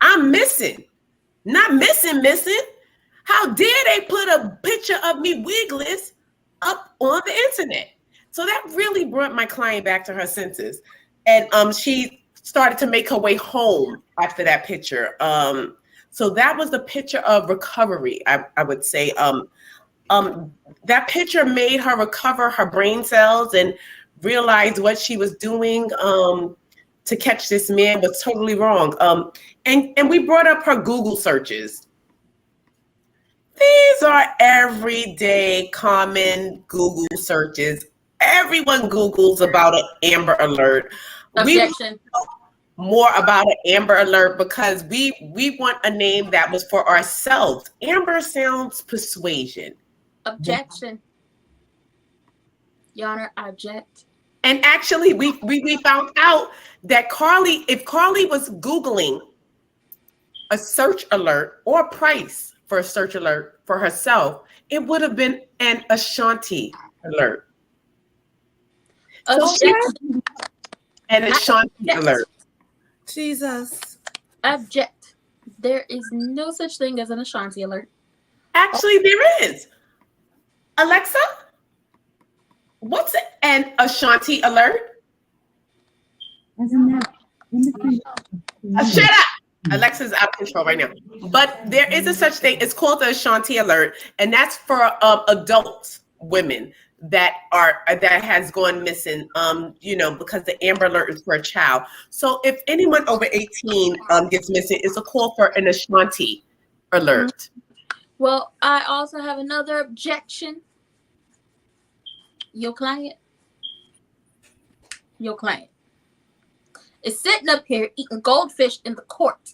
C: I'm missing. Not missing. How dare they put a picture of me wigless up on the internet?" So that really brought my client back to her senses. And she started to make her way home after that picture. So that was the picture of recovery, I would say. That picture made her recover her brain cells and realize what she was doing to catch this man was totally wrong. And we brought up her Google searches. These are everyday common Google searches. Everyone Googles about an Amber Alert.
D: Objection.
C: We more about an Amber Alert because we want a name that was for ourselves. Amber sounds persuasion.
D: Objection. Your Honor, I object.
C: And actually, we found out that if Carlee was Googling a search alert or a price for a search alert for herself, it would have been an Ashanti alert.
D: Objection.
C: An Ashanti alert.
B: Jesus.
D: Object. There is no such thing as an Ashanti alert.
C: Actually, there is. Alexa, what's an Ashanti alert?
E: Isn't that
C: Shut up. Alexa's out of control right now. But there is a such thing. It's called the Ashanti alert, and that's for adult women that has gone missing. Because the Amber Alert is for a child. So if anyone over 18 gets missing, it's a call for an Ashanti alert.
D: Well, I also have another objection. Your client is sitting up here eating goldfish in the court.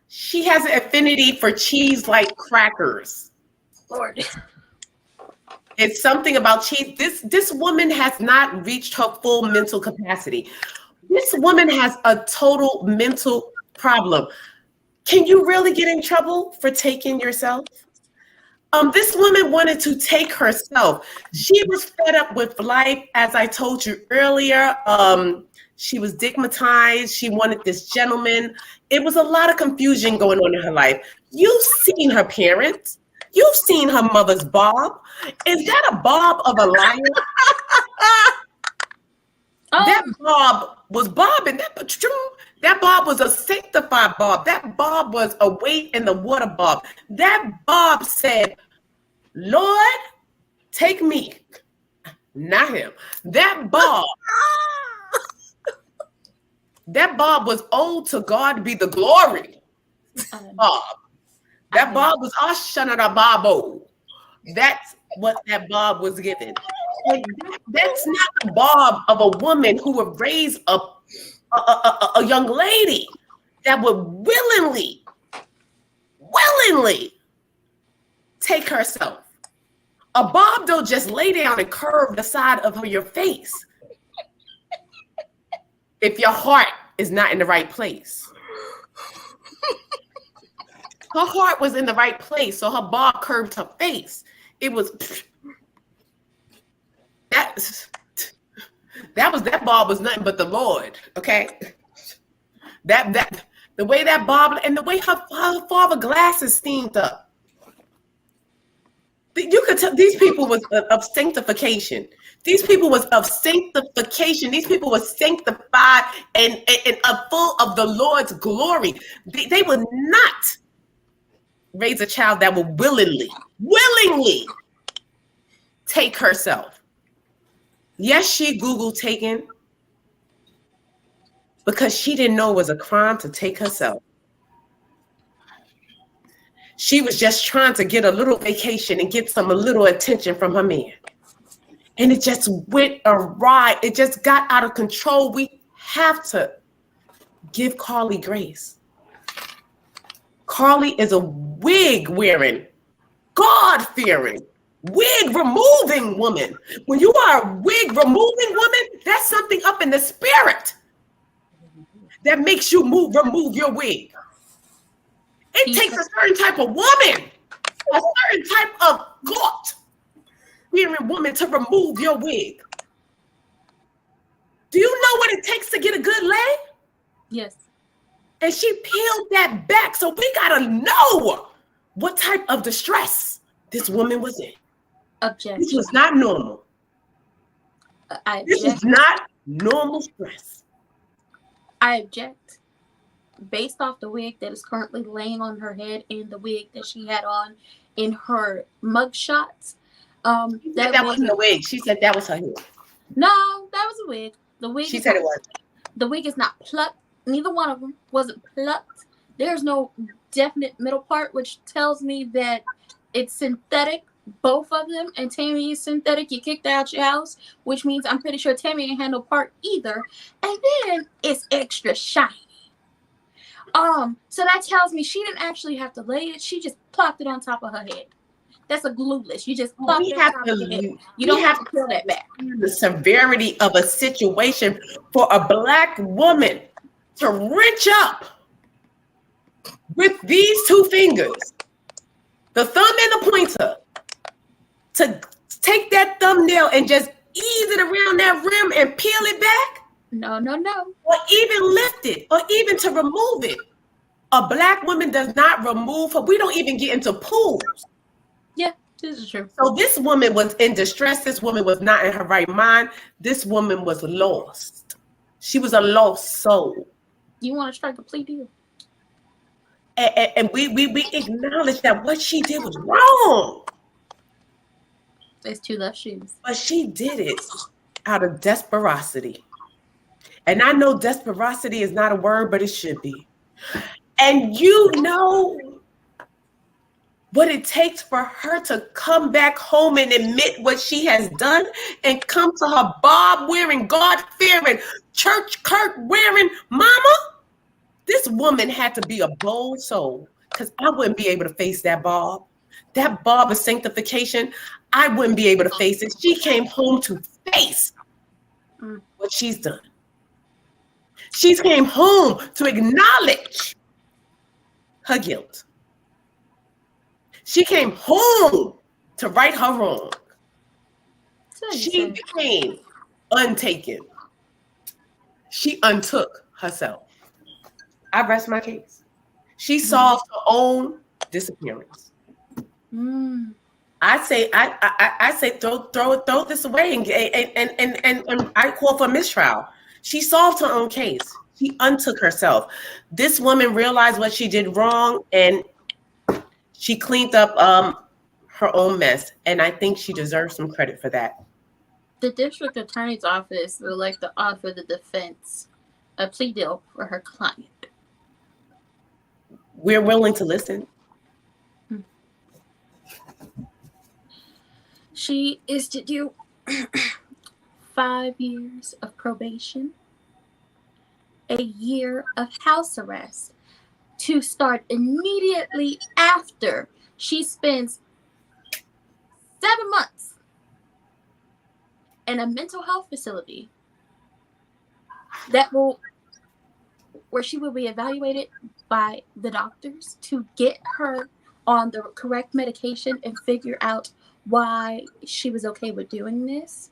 C: She has an affinity for cheese like crackers.
D: Lord.
C: It's something about cheese. This woman has not reached her full mental capacity. This woman has a total mental problem. Can you really get in trouble for taking yourself? This woman wanted to take herself. She was fed up with life, as I told you earlier. She was stigmatized. She wanted this gentleman. It was a lot of confusion going on in her life. You've seen her parents. You've seen her mother's bob. Is that a bob of a lion? That bob was bobbing. That bob was a sanctified bob. That bob was a weight in the water bob. That bob said, Lord, take me, not him. That bob was owed to God be the glory. Bob. That bob was Ashanara Babo. That's what that bob was given. And that's not the bob of a woman who would raise a young lady that would willingly take herself. A bob don't just lay down and curve the side of your face if your heart is not in the right place. Her heart was in the right place, so her bob curved her face. It was that bob was nothing but the Lord, okay? That the way that bob and the way her father glasses steamed up. You could tell these people was of sanctification. These people was of sanctification. These people were sanctified and full of the Lord's glory. They would not raise a child that would willingly take herself. Yes, she Googled taken because she didn't know it was a crime to take herself. She was just trying to get a little vacation and get a little attention from her man. And it just went awry. It just got out of control. We have to give Carlee grace. Carlee is a wig-wearing, God-fearing, wig-removing woman. When you are a wig-removing woman, that's something up in the spirit that makes you remove your wig. It takes a certain type of woman, a certain type of God-fearing woman to remove your wig. Do you know what it takes to get a good lay?
D: Yes.
C: And she peeled that back. So we gotta know what type of distress this woman was in.
D: Objection.
C: This was not normal. This is not normal stress.
D: I object. Based off the wig that is currently laying on her head and the wig that she had on in her mugshots.
C: That wasn't a wig. She said that was her hair.
D: No, that was a wig. The wig.
C: She said it was.
D: The wig is not plucked. Neither one of them wasn't plucked. There's no definite middle part, which tells me that it's synthetic. Both of them, and Tammy is synthetic. You kicked out your house, which means I'm pretty sure Tammy ain't had no part either. And then it's extra shiny. So that tells me she didn't actually have to lay it. She just plopped it on top of her head. That's a glueless. You just plop it on top of your head. You don't have to peel that back.
C: The severity of a situation for a Black woman to reach up with these two fingers, the thumb and the pointer, to take that thumbnail and just ease it around that rim and peel it back.
D: No.
C: Or even lift it, or even to remove it. A Black woman does not remove her. We don't even get into pools.
D: Yeah, this is true.
C: So this woman was in distress. This woman was not in her right mind. This woman was lost. She was a lost soul.
D: You want to strike a plea deal?
C: And we acknowledge that what she did was wrong.
D: There's two left shoes.
C: But she did it out of desperosity. And I know desperosity is not a word, but it should be. And you know what it takes for her to come back home and admit what she has done and come to her Bob wearing, God fearing, church Kirk wearing mama? This woman had to be a bold soul, because I wouldn't be able to face that Bob. That Bob of sanctification, I wouldn't be able to face it. She came home to face what she's done. She came home to acknowledge her guilt. She came home to right her wrong. She became untaken. She untook herself. I rest my case. She solved her own disappearance. I say throw this away and I call for mistrial. She solved her own case. She untook herself. This woman realized what she did wrong, and she cleaned up her own mess, and I think she deserves some credit for that.
D: The district attorney's office would like to offer the defense a plea deal for her client.
C: We're willing to listen.
D: She is to do 5 years of probation, a year of house arrest, to start immediately after she spends 7 months in a mental health facility where she will be evaluated by the doctors to get her on the correct medication and figure out why she was okay with doing this.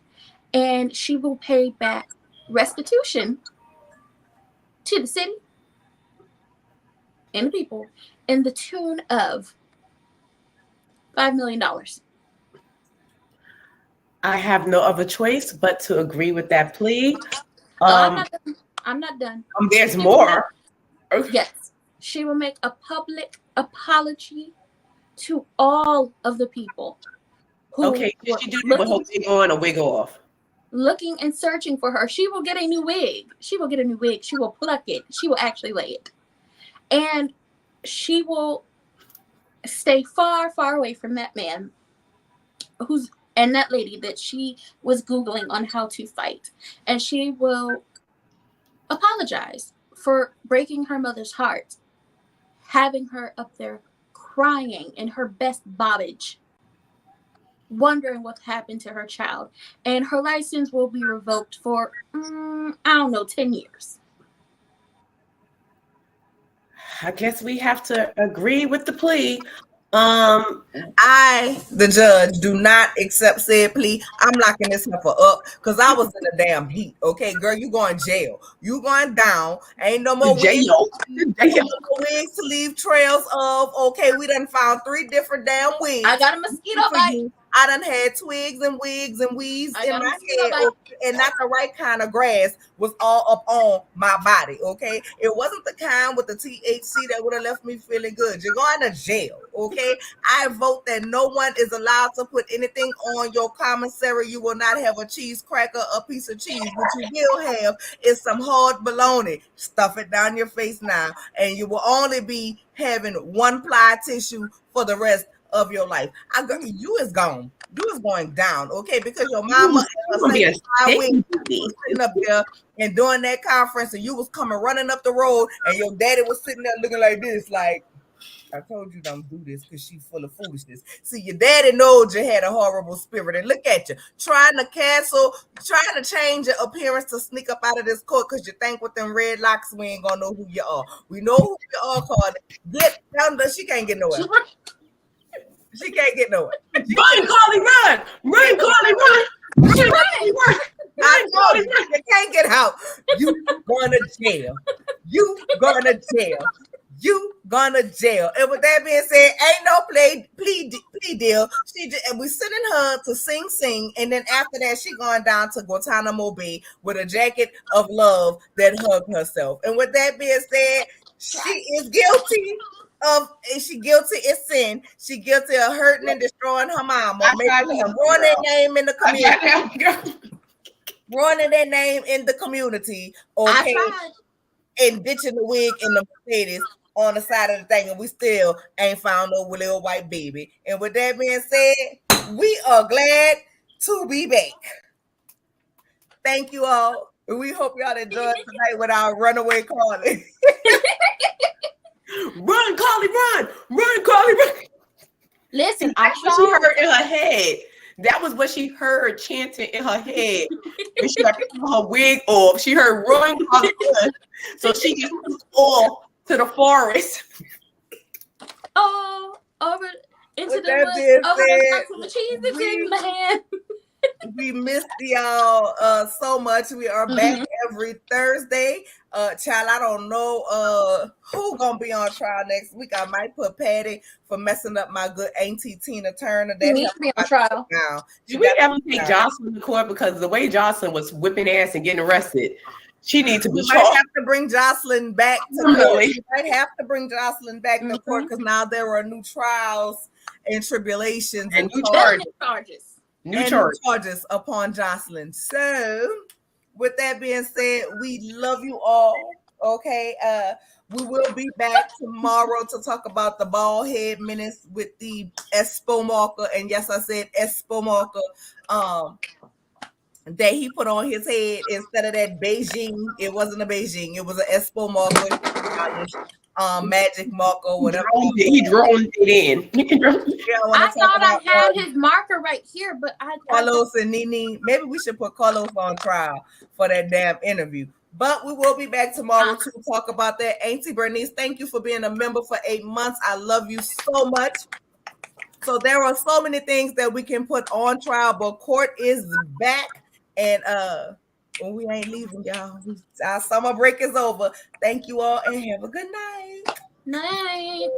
D: And she will pay back restitution to the city and the people in the tune of $5 million.
C: I have no other choice but to agree with that plea.
D: I'm not done.
C: There's more.
D: Yes. She will make a public apology to all of the people who
C: did she do that with her wig on or wig off?
D: Looking and searching for her. She will get a new wig. She will get a new wig. She will pluck it. She will actually lay it. And she will stay far, far away from that man and that lady that she was Googling on how to fight. And she will apologize for breaking her mother's heart, having her up there crying in her best bobbage, wondering what happened to her child. And her license will be revoked for, 10 years.
C: I guess we have to agree with the plea.
B: I, the judge, do not accept said plea. I'm locking this heifer up because I was in a damn heat. Okay, girl, you going jail. You going down. Ain't no more wigs to leave trails of. Okay, we done found 3 different damn wigs.
D: I got a mosquito bite.
B: I done had twigs and wigs and weaves in my head, and not the right kind of grass was all up on my body, okay? It wasn't the kind with the THC that would have left me feeling good. You're going to jail, okay? I vote that no one is allowed to put anything on your commissary. You will not have a cheese cracker, a piece of cheese. What you will have is some hard bologna. Stuff it down your face now, and you will only be having 1-ply tissue for the rest of your life. You is gone. You is going down, okay? Because your mama was sitting up there and doing that conference, and you was coming running up the road, and your daddy was sitting there looking like this, like, I told you don't do this because she's full of foolishness. See, your daddy knows you had a horrible spirit, and look at you trying to change your appearance to sneak up out of this court because you think with them red locks we ain't gonna know who you are. We know who you are, Carlee. Get down there. She can't get nowhere. She can't get nowhere.
C: Run, Carlee, run! Run, Carlee, run! Run, run!
B: I told you, you can't get out. You going to jail. You going to jail. you gonna jail. And with that being said, ain't no plea deal. And we sending her to Sing, and then after that, she going down to Guantanamo Bay with a jacket of love that hugged herself. And with that being said, she is guilty of. She guilty is sin. She guilty of hurting and destroying her mama, making her ruin their name in the community. Ruining their name in the community. Okay. And ditching the wig and the Mercedes on the side of the thing, and we still ain't found no little white baby. And with that being said, we are glad to be back. Thank you all. We hope y'all enjoyed tonight with our runaway Carlee.
C: Run, Carlee, run! Run, Carlee, run!
D: Listen,
C: That's what she heard in her head. That was what she heard chanting in her head. When she had her wig off, she heard run, Carlee, run. So she just took off to the forest.
D: Oh, over into
B: With
D: the
B: that
D: woods,
B: being
D: over
B: said,
D: the Cheez-Its in the hand.
B: We missed y'all so much. We are back every Thursday. Child, I don't know who gonna be on trial next week. I might put Patty for messing up my good Auntie Tina Turner.
D: She needs to be on trial.
C: Did we ever take Jocelyn to court? Because the way Jocelyn was whipping ass and getting arrested, she needs to be
B: We might have to bring Jocelyn back to court. We might have to bring Jocelyn back to court because now there are new trials and tribulations
C: and new
D: charges.
B: New charges upon Jocelyn. So, with that being said, we love you all. Okay, we will be back tomorrow to talk about the bald head menace with the Espo marker. And yes, I said Espo marker. That he put on his head instead of that Beijing. It wasn't a Beijing. It was an Espo marker. Magic marker, whatever.
C: He droned it in.
D: I thought I had his marker right here, but
B: Carlos and Nene. Maybe we should put Carlos on trial for that damn interview. But we will be back tomorrow to talk about that. Auntie Bernice, thank you for being a member for 8 months. I love you so much. So there are so many things that we can put on trial, but court is back, and we ain't leaving, y'all. Our summer break is over. Thank you all, and have a good night.
D: Night.